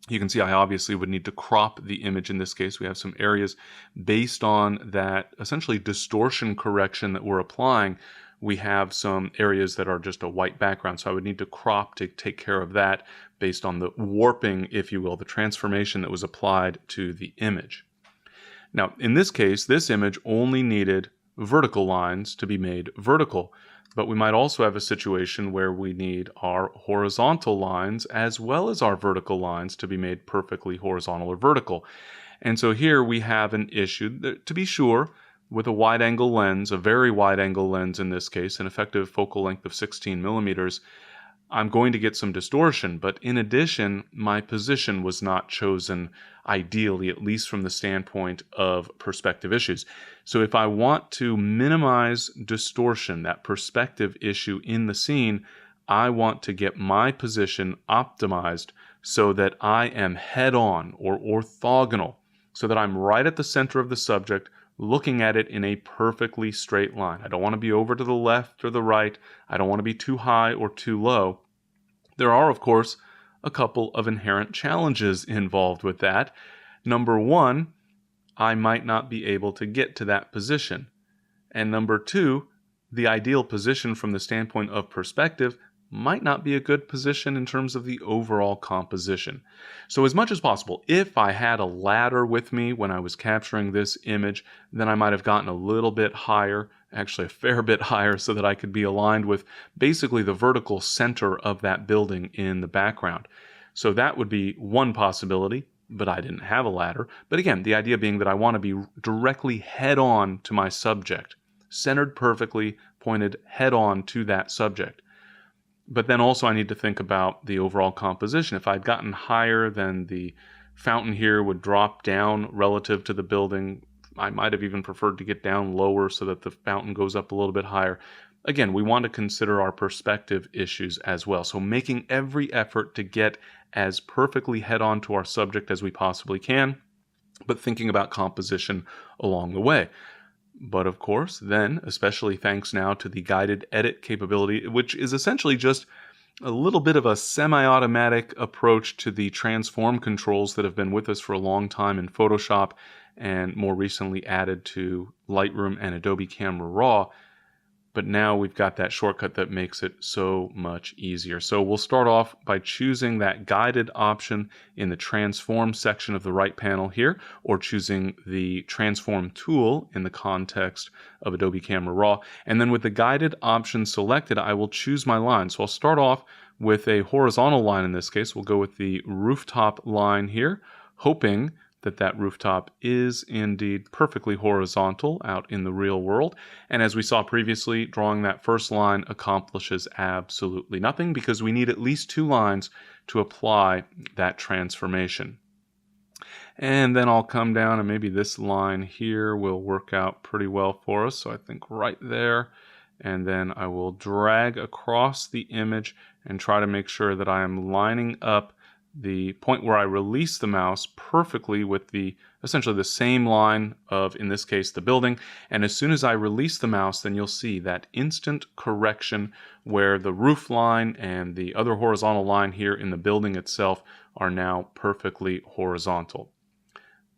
You can see I obviously would need to crop the image in this case. We have some areas based on that essentially distortion correction that we're applying. We have some areas that are just a white background, so I would need to crop to take care of that based on the warping, if you will, the transformation that was applied to the image. Now, in this case, this image only needed vertical lines to be made vertical, but we might also have a situation where we need our horizontal lines as well as our vertical lines to be made perfectly horizontal or vertical. And so here we have an issue that, to be sure, with a wide-angle lens, a very wide-angle lens in this case, an effective focal length of 16 millimeters, I'm going to get some distortion. But in addition, my position was not chosen ideally, at least from the standpoint of perspective issues. So if I want to minimize distortion, that perspective issue in the scene, I want to get my position optimized so that I am head-on or orthogonal, so that I'm right at the center of the subject, looking at it in a perfectly straight line. I don't want to be over to the left or the right. I don't want to be too high or too low. There are, of course, a couple of inherent challenges involved with that. Number 1, I might not be able to get to that position. And number 2, the ideal position from the standpoint of perspective might not be a good position in terms of the overall composition. So as much as possible, if I had a ladder with me when I was capturing this image, then I might have gotten a little bit higher, actually a fair bit higher, so that I could be aligned with basically the vertical center of that building in the background. So that would be one possibility, but I didn't have a ladder. But again, the idea being that I want to be directly head-on to my subject, centered perfectly, pointed head-on to that subject. But then also I need to think about the overall composition. If I'd gotten higher, then the fountain here would drop down relative to the building. I might have even preferred to get down lower so that the fountain goes up a little bit higher. Again, we want to consider our perspective issues as well. So making every effort to get as perfectly head-on to our subject as we possibly can, but thinking about composition along the way. But of course, then, especially thanks now to the guided edit capability, which is essentially just a little bit of a semi-automatic approach to the transform controls that have been with us for a long time in Photoshop and more recently added to Lightroom and Adobe Camera Raw. But now we've got that shortcut that makes it so much easier. So we'll start off by choosing that guided option in the transform section of the right panel here, or choosing the transform tool in the context of Adobe Camera Raw. And then with the guided option selected, I will choose my line. So I'll start off with a horizontal line in this case. We'll go with the rooftop line here, hoping that that rooftop is indeed perfectly horizontal out in the real world. And as we saw previously, drawing that first line accomplishes absolutely nothing because we need at least 2 lines to apply that transformation. And then I'll come down, and maybe this line here will work out pretty well for us. So I think right there. And then I will drag across the image and try to make sure that I am lining up the point where I release the mouse perfectly with essentially the same line of, in this case, the building. And as soon as I release the mouse, then you'll see that instant correction where the roof line and the other horizontal line here in the building itself are now perfectly horizontal.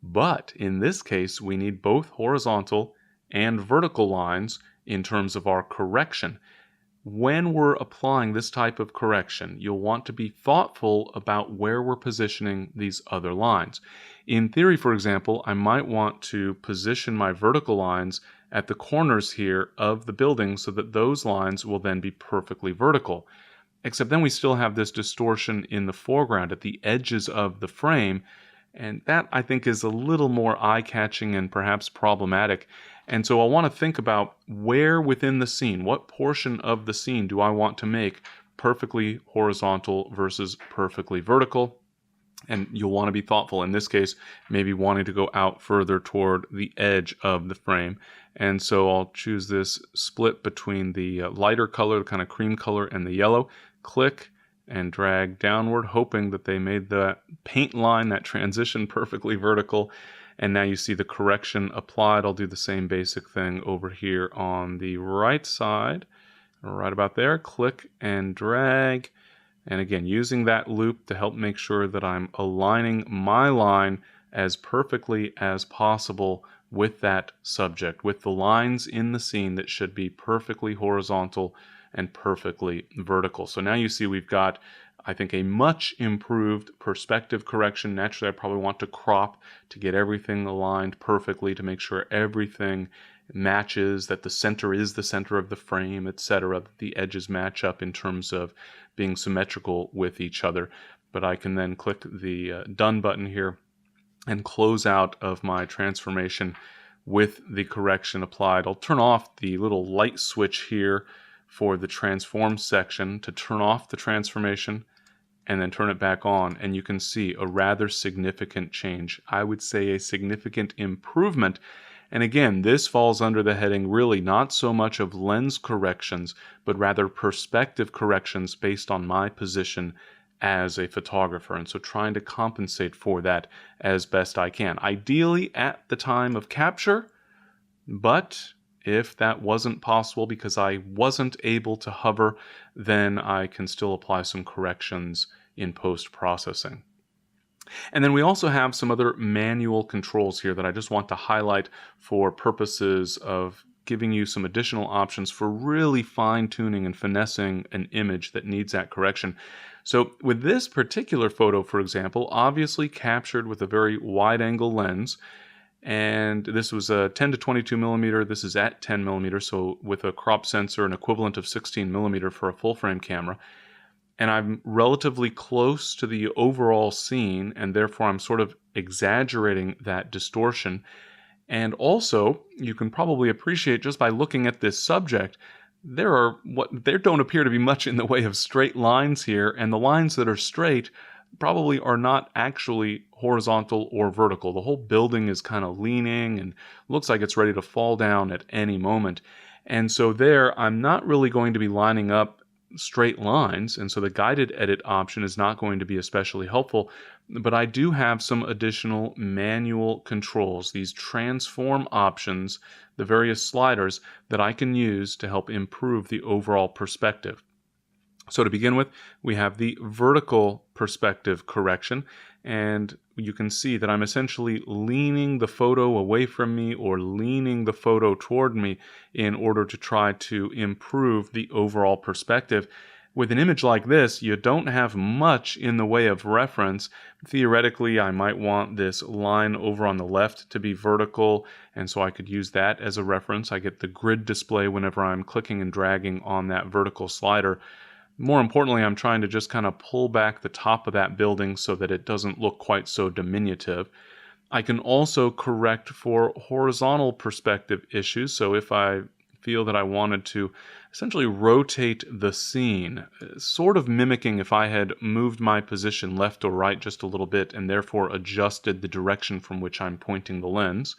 But in this case, we need both horizontal and vertical lines in terms of our correction. When we're applying this type of correction, you'll want to be thoughtful about where we're positioning these other lines. In theory, for example, I might want to position my vertical lines at the corners here of the building so that those lines will then be perfectly vertical. Except then we still have this distortion in the foreground at the edges of the frame, and that I think is a little more eye-catching and perhaps problematic. And so I want to think about where within the scene, what portion of the scene do I want to make perfectly horizontal versus perfectly vertical. And you'll want to be thoughtful in this case, maybe wanting to go out further toward the edge of the frame. And so I'll choose this split between the lighter color, the kind of cream color, and the yellow. Click and drag downward, hoping that they made the paint line, that transition, perfectly vertical. And now you see the correction applied. I'll do the same basic thing over here on the right side, right about there. Click and drag. And again, using that loop to help make sure that I'm aligning my line as perfectly as possible with that subject, with the lines in the scene that should be perfectly horizontal and perfectly vertical. So now you see we've got, I think, a much improved perspective correction. Naturally, I probably want to crop to get everything aligned perfectly to make sure everything matches, that the center is the center of the frame, etc., that the edges match up in terms of being symmetrical with each other. But I can then click the Done button here and close out of my transformation with the correction applied. I'll turn off the little light switch here for the transform section to turn off the transformation and then turn it back on, and you can see a rather significant change. I would say a significant improvement. And again, this falls under the heading really not so much of lens corrections, but rather perspective corrections based on my position as a photographer. And so trying to compensate for that as best I can. Ideally at the time of capture, but if that wasn't possible because I wasn't able to hover, then I can still apply some corrections in post-processing. And then we also have some other manual controls here that I just want to highlight for purposes of giving you some additional options for really fine-tuning and finessing an image that needs that correction. So with this particular photo, for example, obviously captured with a very wide-angle lens, and this was a 10 to 22 millimeter. This is at 10 millimeter, so with a crop sensor, an equivalent of 16 millimeter for a full-frame camera. And I'm relatively close to the overall scene, and therefore I'm sort of exaggerating that distortion. And also, you can probably appreciate just by looking at this subject, there don't appear to be much in the way of straight lines here, and the lines that are straight probably are not actually horizontal or vertical. The whole building is kind of leaning and looks like it's ready to fall down at any moment. And so there, I'm not really going to be lining up straight lines, and so the guided edit option is not going to be especially helpful, but I do have some additional manual controls, these transform options, the various sliders that I can use to help improve the overall perspective. So to begin with, we have the vertical perspective correction, and you can see that I'm essentially leaning the photo away from me or leaning the photo toward me in order to try to improve the overall perspective. With an image like this, you don't have much in the way of reference. Theoretically, I might want this line over on the left to be vertical, and so I could use that as a reference. I get the grid display whenever I'm clicking and dragging on that vertical slider. More importantly, I'm trying to just kind of pull back the top of that building so that it doesn't look quite so diminutive. I can also correct for horizontal perspective issues. So if I feel that I wanted to essentially rotate the scene, sort of mimicking if I had moved my position left or right just a little bit and therefore adjusted the direction from which I'm pointing the lens,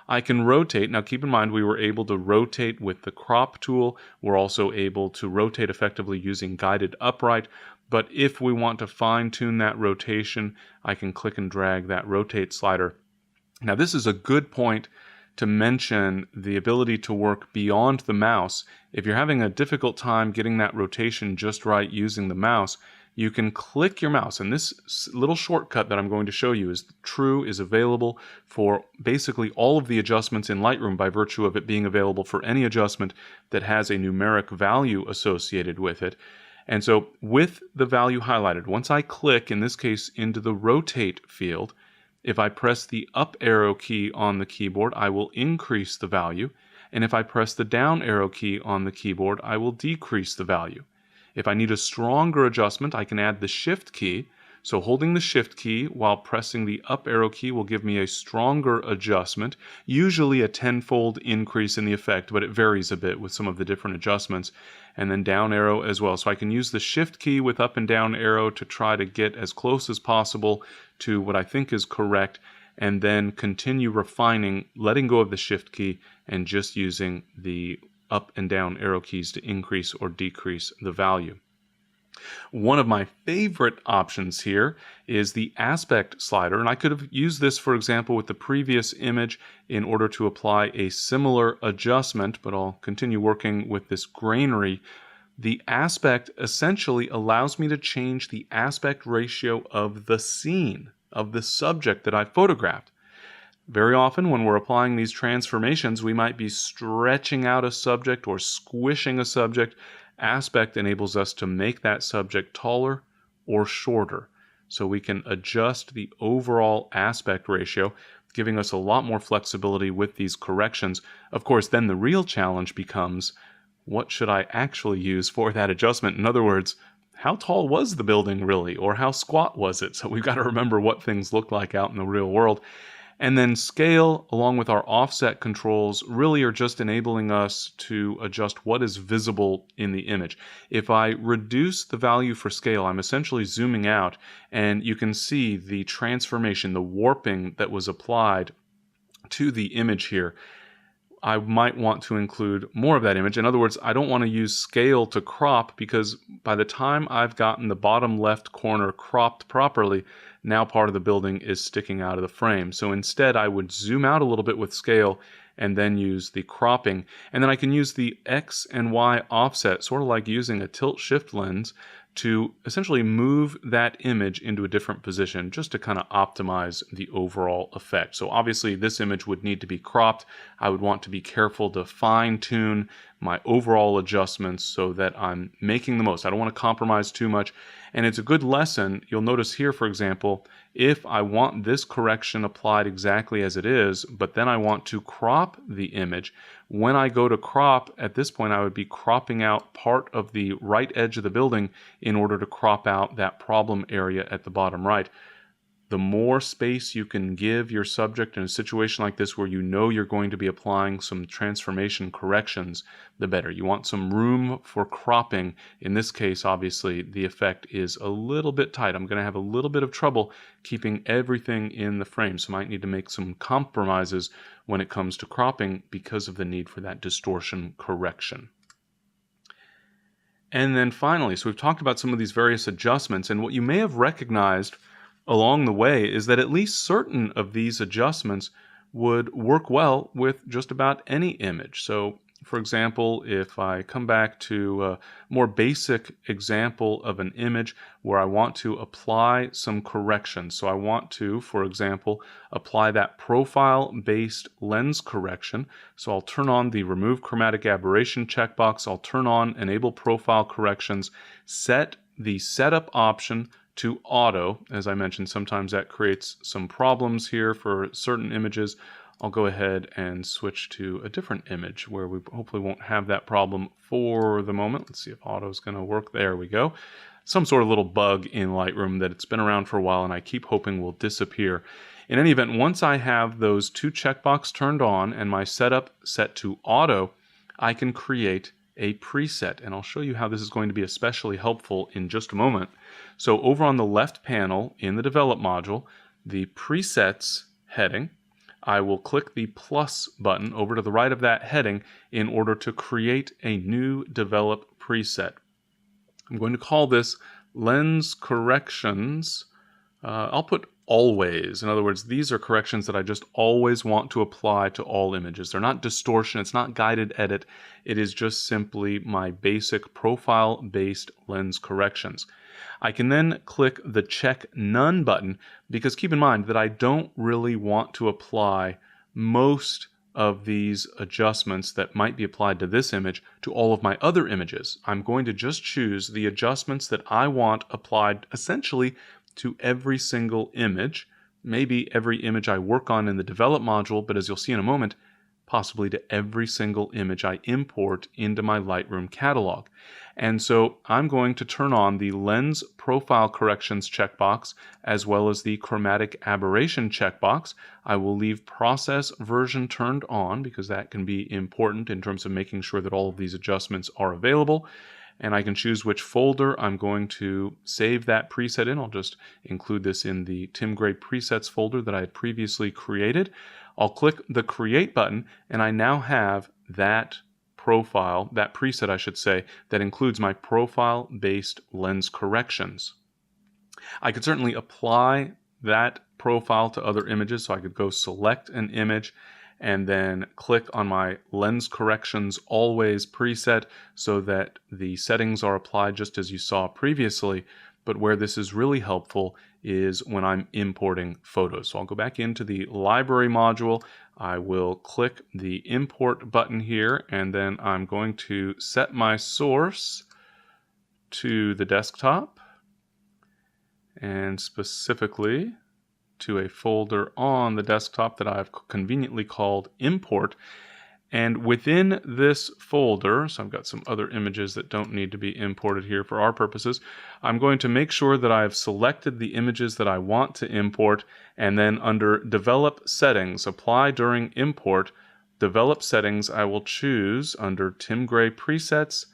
I can rotate. Now keep in mind we were able to rotate with the crop tool. We're also able to rotate effectively using guided upright. But if we want to fine tune that rotation, I can click and drag that rotate slider. Now this is a good point to mention the ability to work beyond the mouse. If you're having a difficult time getting that rotation just right using the mouse, you can click your mouse, and this little shortcut that I'm going to show you is available for basically all of the adjustments in Lightroom by virtue of it being available for any adjustment that has a numeric value associated with it. And so with the value highlighted, once I click, in this case, into the rotate field, if I press the up arrow key on the keyboard, I will increase the value. And if I press the down arrow key on the keyboard, I will decrease the value. If I need a stronger adjustment, I can add the shift key. So holding the shift key while pressing the up arrow key will give me a stronger adjustment, usually a tenfold increase in the effect, but it varies a bit with some of the different adjustments. And then down arrow as well. So I can use the shift key with up and down arrow to try to get as close as possible to what I think is correct, and then continue refining, letting go of the shift key and just using the up and down arrow keys to increase or decrease the value. One of my favorite options here is the aspect slider, and I could have used this, for example, with the previous image in order to apply a similar adjustment, but I'll continue working with this granary. The aspect essentially allows me to change the aspect ratio of the scene, of the subject that I photographed. Very often when we're applying these transformations, we might be stretching out a subject or squishing a subject. Aspect enables us to make that subject taller or shorter. So we can adjust the overall aspect ratio, giving us a lot more flexibility with these corrections. Of course, then the real challenge becomes, what should I actually use for that adjustment? In other words, how tall was the building really, or how squat was it? So we've got to remember what things look like out in the real world. And then scale, along with our offset controls, really are just enabling us to adjust what is visible in the image. If I reduce the value for scale, I'm essentially zooming out, and you can see the transformation, the warping that was applied to the image here. I might want to include more of that image. In other words, I don't want to use scale to crop, because by the time I've gotten the bottom left corner cropped properly, now part of the building is sticking out of the frame. So instead, I would zoom out a little bit with scale and then use the cropping. And then I can use the X and Y offset, sort of like using a tilt-shift lens, to essentially move that image into a different position just to kind of optimize the overall effect. So obviously this image would need to be cropped. I would want to be careful to fine-tune my overall adjustments so that I'm making the most. I don't want to compromise too much. And it's a good lesson. You'll notice here, for example, if I want this correction applied exactly as it is, but then I want to crop the image, when I go to crop, at this point I would be cropping out part of the right edge of the building in order to crop out that problem area at the bottom right. The more space you can give your subject in a situation like this where you know you're going to be applying some transformation corrections, the better. You want some room for cropping. In this case, obviously, the effect is a little bit tight. I'm going to have a little bit of trouble keeping everything in the frame, so I might need to make some compromises when it comes to cropping because of the need for that distortion correction. And then finally, so we've talked about some of these various adjustments, and what you may have recognized along the way is that at least certain of these adjustments would work well with just about any image. So, for example, if I come back to a more basic example of an image where I want to apply some corrections. So I want to, for example, apply that profile-based lens correction. So I'll turn on the Remove Chromatic Aberration checkbox. I'll turn on Enable Profile Corrections, set the Setup option to auto. As I mentioned, sometimes that creates some problems here for certain images. I'll go ahead and switch to a different image where we hopefully won't have that problem for the moment. Let's see if auto is going to work. There we go. Some sort of little bug in Lightroom that it's been around for a while and I keep hoping will disappear. In any event, once I have those two checkboxes turned on and my setup set to auto, I can create a preset, and I'll show you how this is going to be especially helpful in just a moment. So over on the left panel in the Develop module, the Presets heading, I will click the plus button over to the right of that heading in order to create a new Develop preset. I'm going to call this Lens Corrections. I'll put always. In other words, these are corrections that I just always want to apply to all images. They're not distortion, it's not guided edit, it is just simply my basic profile-based lens corrections. I can then click the Check None button because keep in mind that I don't really want to apply most of these adjustments that might be applied to this image to all of my other images. I'm going to just choose the adjustments that I want applied essentially to every single image, maybe every image I work on in the Develop module, but as you'll see in a moment, possibly to every single image I import into my Lightroom catalog. And so I'm going to turn on the Lens Profile Corrections checkbox as well as the Chromatic Aberration checkbox. I will leave Process Version turned on because that can be important in terms of making sure that all of these adjustments are available. And I can choose which folder I'm going to save that preset in. I'll just include this in the Tim Gray Presets folder that I had previously created. I'll click the Create button, and I now have that profile, that preset I should say, that includes my profile-based lens corrections. I could certainly apply that profile to other images, so I could go select an image and then click on my Lens Corrections Always preset so that the settings are applied just as you saw previously. But where this is really helpful is when I'm importing photos. So I'll go back into the Library module. I will click the Import button here, and then I'm going to set my source to the desktop, and specifically to a folder on the desktop that I've conveniently called Import. And within this folder, so I've got some other images that don't need to be imported here for our purposes, I'm going to make sure that I've selected the images that I want to import, and then under Develop Settings, Apply During Import, Develop Settings, I will choose under Tim Gray Presets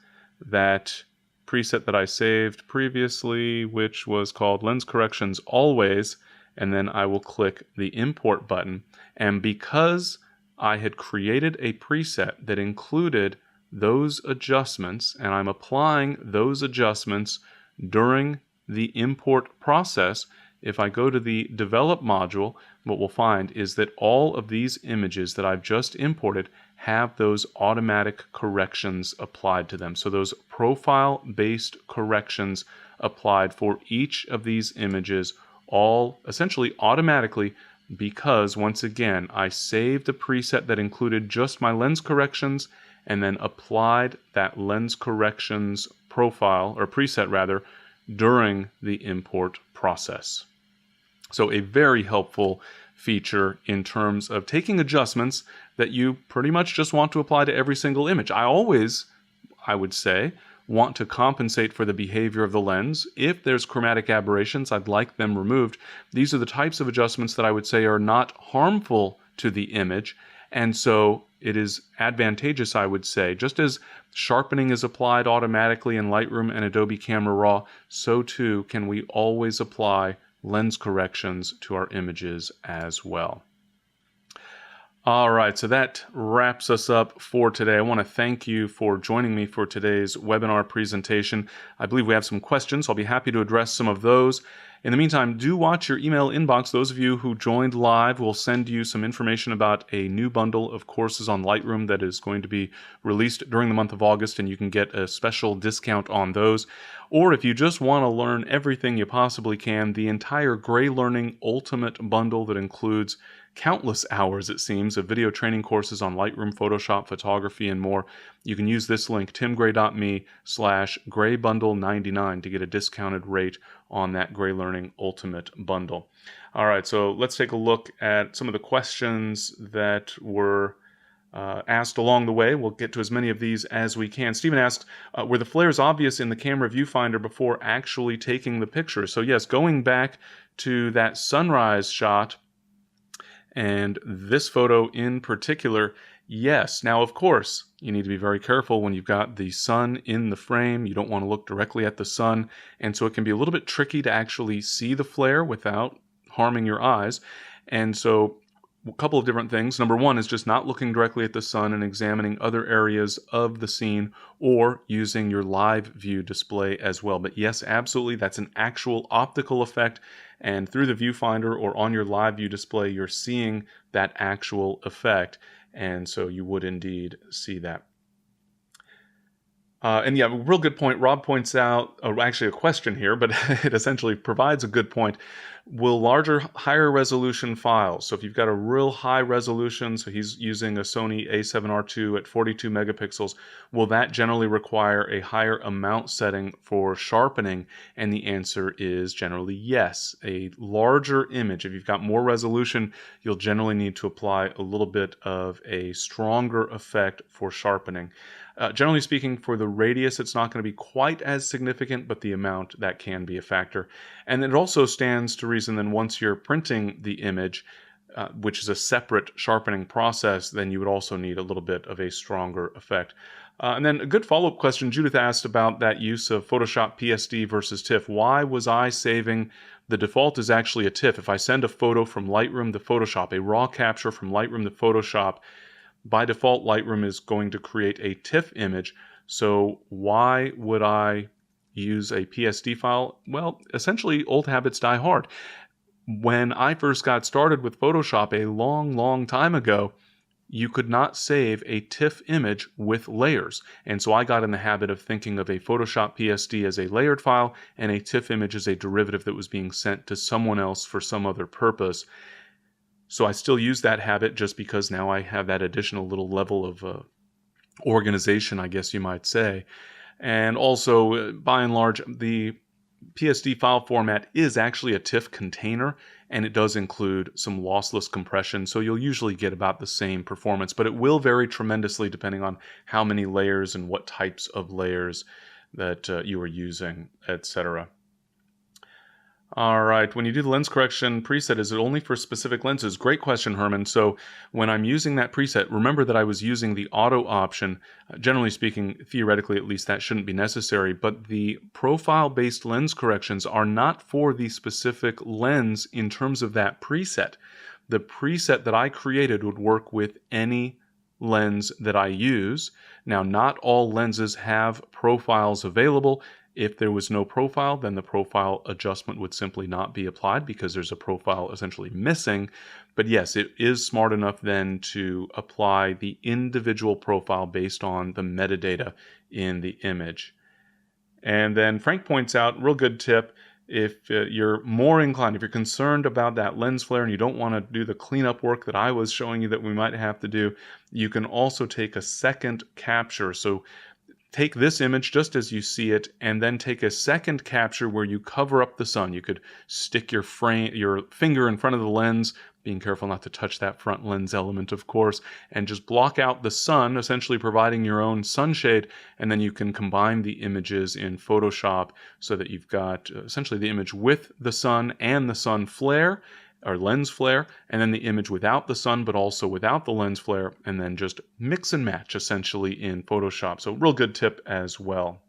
that preset that I saved previously, which was called Lens Corrections Always, and then I will click the Import button. And because I had created a preset that included those adjustments, and I'm applying those adjustments during the import process, if I go to the Develop module, what we'll find is that all of these images that I've just imported have those automatic corrections applied to them. So those profile-based corrections applied for each of these images, all essentially automatically, because once again I saved a preset that included just my lens corrections and then applied that lens corrections profile, or preset rather, during the import process. So a very helpful feature in terms of taking adjustments that you pretty much just want to apply to every single image. I would say, want to compensate for the behavior of the lens. If there's chromatic aberrations, I'd like them removed. These are the types of adjustments that I would say are not harmful to the image, and so it is advantageous, I would say. Just as sharpening is applied automatically in Lightroom and Adobe Camera Raw, so too can we always apply lens corrections to our images as well. All right, so that wraps us up for today. I want to thank you for joining me for today's webinar presentation. I believe we have some questions. I'll be happy to address some of those. In the meantime, do watch your email inbox. Those of you who joined live will send you some information about a new bundle of courses on Lightroom that is going to be released during the month of August, and you can get a special discount on those. Or if you just want to learn everything you possibly can, the entire GreyLearning Ultimate bundle that includes countless hours, it seems, of video training courses on Lightroom, Photoshop, photography, and more you can use this link, timgray.me/graybundle99 to get a discounted rate on that GreyLearning Ultimate Bundle. All right, so let's take a look at some of the questions that were asked along the way. We'll get to as many of these as we can. Stephen asked, were the flares obvious in the camera viewfinder before actually taking the picture? So yes, going back to that sunrise shot, and this photo in particular, yes. Now, of course, you need to be very careful when you've got the sun in the frame. You don't want to look directly at the sun, and so it can be a little bit tricky to actually see the flare without harming your eyes. And so a couple of different things. Number one is just not looking directly at the sun and examining other areas of the scene, or using your live view display as well. But yes, absolutely, that's an actual optical effect, and through the viewfinder or on your live view display, you're seeing that actual effect, and so you would indeed see that. And yeah, real good point. Rob points out, actually a question here, but it essentially provides a good point. Will larger, higher resolution files, so if you've got a real high resolution, so he's using a Sony a7R II at 42 megapixels, will that generally require a higher amount setting for sharpening? And the answer is generally yes. A larger image, if you've got more resolution, you'll generally need to apply a little bit of a stronger effect for sharpening. Generally speaking, for the radius, it's not going to be quite as significant, but the amount, that can be a factor. And it also stands to reason then once you're printing the image, which is a separate sharpening process, then you would also need a little bit of a stronger effect. And then a good follow-up question, Judith asked about that use of Photoshop PSD versus TIFF. Why was I saving? The default is actually a TIFF. If I send a photo from Lightroom to Photoshop, a raw capture from Lightroom to Photoshop, by default, Lightroom is going to create a TIFF image. So why would I use a PSD file? Well, essentially, old habits die hard. When I first got started with Photoshop a long time ago, you could not save a TIFF image with layers. And so I got in the habit of thinking of a Photoshop PSD as a layered file and a TIFF image as a derivative that was being sent to someone else for some other purpose. So I still use that habit just because now I have that additional little level of organization, I guess you might say. And also, by and large, the PSD file format is actually a TIFF container, and it does include some lossless compression, so you'll usually get about the same performance, but it will vary tremendously depending on how many layers and what types of layers that you are using, etc. All right, when you do the lens correction preset, is it only for specific lenses? Great question, Herman. So when I'm using that preset, remember that I was using the auto option. Generally speaking, theoretically at least, that shouldn't be necessary, but the profile-based lens corrections are not for the specific lens in terms of that preset. The preset that I created would work with any lens that I use. Now, not all lenses have profiles available. If there was no profile, then the profile adjustment would simply not be applied because there's a profile essentially missing. But yes, it is smart enough then to apply the individual profile based on the metadata in the image. And then Frank points out, real good tip, if you're more inclined, if you're concerned about that lens flare and you don't want to do the cleanup work that I was showing you that we might have to do, you can also take a second capture. So take this image just as you see it, and then take a second capture where you cover up the sun. You could stick your finger in front of the lens, being careful not to touch that front lens element, of course, and just block out the sun, essentially providing your own sunshade, and then you can combine the images in Photoshop so that you've got essentially the image with the sun and the sun flare, or lens flare, and then the image without the sun but also without the lens flare, and then just mix and match essentially in Photoshop. So real good tip as well.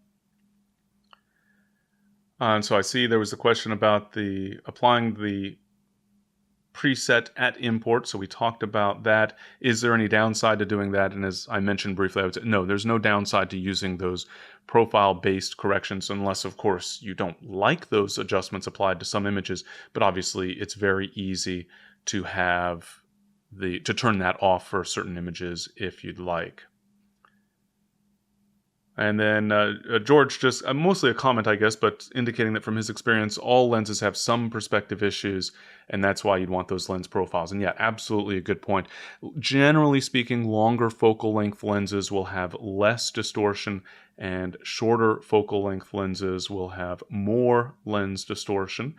And so I see there was a question about applying the preset at import, so we talked about that. Is there any downside to doing that? And as I mentioned briefly, I would say no, there's no downside to using those profile-based corrections unless, of course, you don't like those adjustments applied to some images, but obviously it's very easy to have to turn that off for certain images if you'd like. And then George, just mostly a comment, I guess, but indicating that from his experience, all lenses have some perspective issues, and that's why you'd want those lens profiles. And yeah, absolutely a good point. Generally speaking, longer focal length lenses will have less distortion, and shorter focal length lenses will have more lens distortion.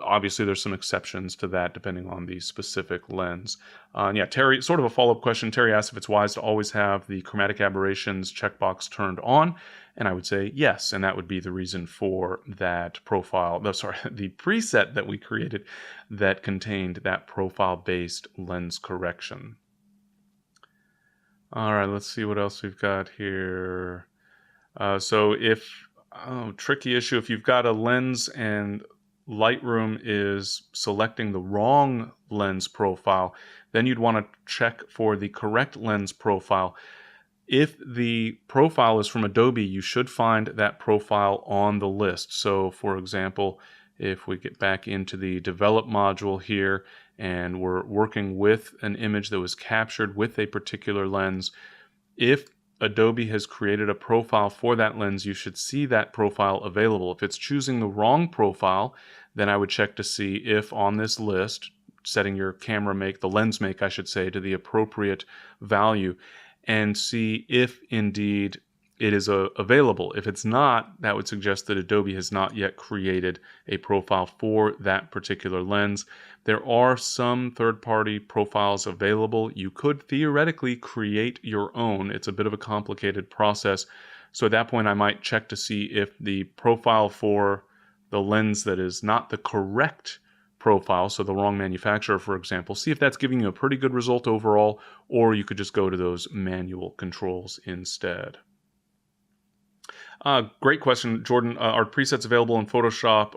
Obviously, there's some exceptions to that depending on the specific lens. Yeah, Terry, sort of a follow-up question. Terry asked if it's wise to always have the chromatic aberrations checkbox turned on, and I would say yes, and that would be the reason for that profile. No, sorry, the preset that we created that contained that profile-based lens correction. All right, let's see what else we've got here. Tricky issue, if you've got a lens and Lightroom is selecting the wrong lens profile, then you'd want to check for the correct lens profile. If the profile is from Adobe, you should find that profile on the list. So for example, if we get back into the develop module here and we're working with an image that was captured with a particular lens, if Adobe has created a profile for that lens, you should see that profile available. If it's choosing the wrong profile, then I would check to see if on this list, setting your camera make, the lens make, I should say, to the appropriate value, and see if indeed it is available. If it's not, that would suggest that Adobe has not yet created a profile for that particular lens. There are some third-party profiles available. You could theoretically create your own. It's a bit of a complicated process. So at that point, I might check to see if the profile for the lens that is not the correct profile, so the wrong manufacturer, for example, see if that's giving you a pretty good result overall, or you could just go to those manual controls instead. Great question, Jordan. Are presets available in Photoshop?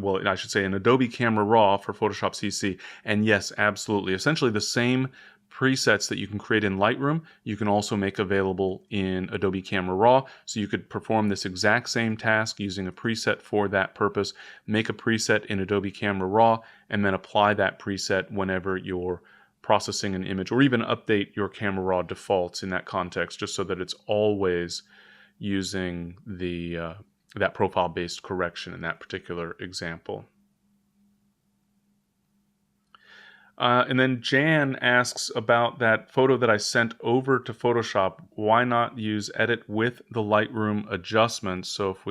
Well, I should say in Adobe Camera Raw for Photoshop CC. And yes, absolutely. Essentially the same presets that you can create in Lightroom, you can also make available in Adobe Camera Raw. So you could perform this exact same task using a preset for that purpose, make a preset in Adobe Camera Raw, and then apply that preset whenever you're processing an image, or even update your Camera Raw defaults in that context, just so that it's always using the that profile-based correction in that particular example. And then Jan asks about that photo that I sent over to Photoshop. Why not use edit with the Lightroom adjustments? So if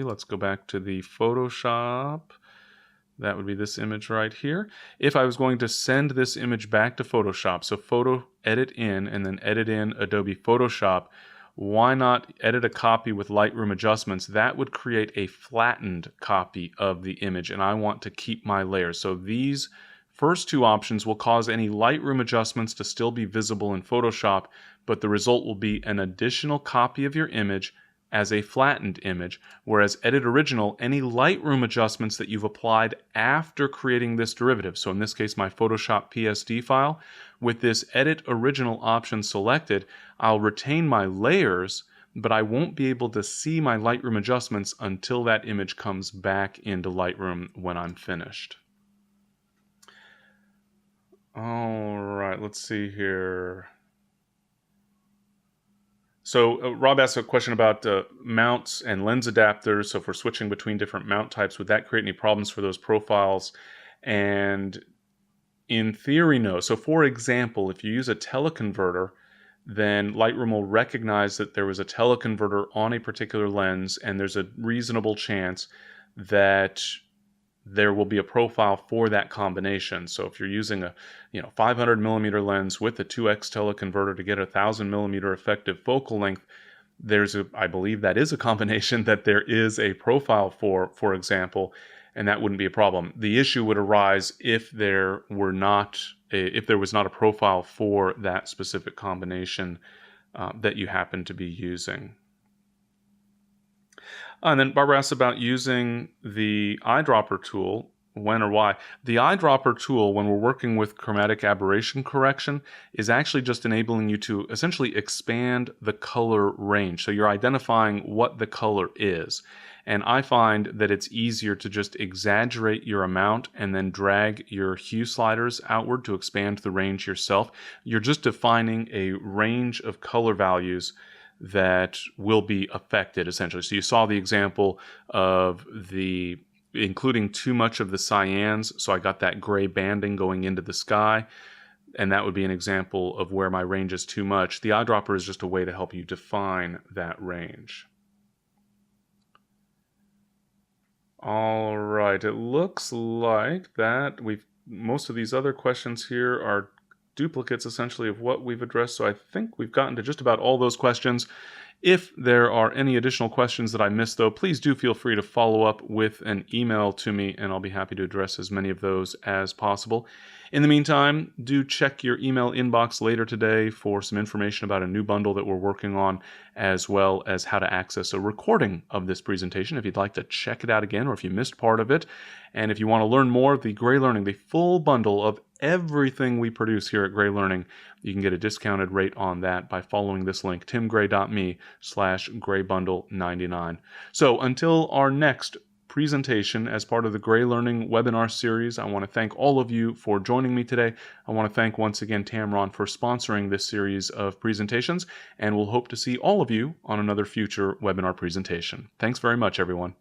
let's go back to the Photoshop. That would be this image right here. If I was going to send this image back to Photoshop, so photo edit in and then edit in Adobe Photoshop, why not edit a copy with Lightroom adjustments? That would create a flattened copy of the image, and I want to keep my layers. So these first two options will cause any Lightroom adjustments to still be visible in Photoshop, but the result will be an additional copy of your image as a flattened image, whereas Edit Original, any Lightroom adjustments that you've applied after creating this derivative, so in this case my Photoshop PSD file, with this Edit Original option selected, I'll retain my layers, but I won't be able to see my Lightroom adjustments until that image comes back into Lightroom when I'm finished. All right, let's see here. So Rob asked a question about mounts and lens adapters. So if we're switching between different mount types, would that create any problems for those profiles? And in theory, no. So for example, if you use a teleconverter, then Lightroom will recognize that there was a teleconverter on a particular lens, and there's a reasonable chance that there will be a profile for that combination. So if you're using a 500 millimeter lens with a 2x teleconverter to get a 1000 millimeter effective focal length, I believe that is a combination that there is a profile for example, and that wouldn't be a problem. The issue would arise if there was not a profile for that specific combination that you happen to be using. And then Barbara asks about using the eyedropper tool, when or why. The eyedropper tool, when we're working with chromatic aberration correction, is actually just enabling you to essentially expand the color range. So you're identifying what the color is. And I find that it's easier to just exaggerate your amount and then drag your hue sliders outward to expand the range yourself. You're just defining a range of color values that will be affected, essentially. So you saw the example of including too much of the cyans, so I got that gray banding going into the sky, and that would be an example of where my range is too much. The eyedropper is just a way to help you define that range. All right, it looks like that most of these other questions here are duplicates essentially of what we've addressed, so I think we've gotten to just about all those questions. If there are any additional questions that I missed, though, please do feel free to follow up with an email to me, and I'll be happy to address as many of those as possible. In the meantime, do check your email inbox later today for some information about a new bundle that we're working on, as well as how to access a recording of this presentation if you'd like to check it out again or if you missed part of it. And if you want to learn more of the GreyLearning, the full bundle of everything we produce here at GreyLearning, you can get a discounted rate on that by following this link, timgray.me/GreyBundle99. So until our next presentation as part of the GreyLearning webinar series, I want to thank all of you for joining me today. I want to thank once again Tamron for sponsoring this series of presentations, and we'll hope to see all of you on another future webinar presentation. Thanks very much, everyone.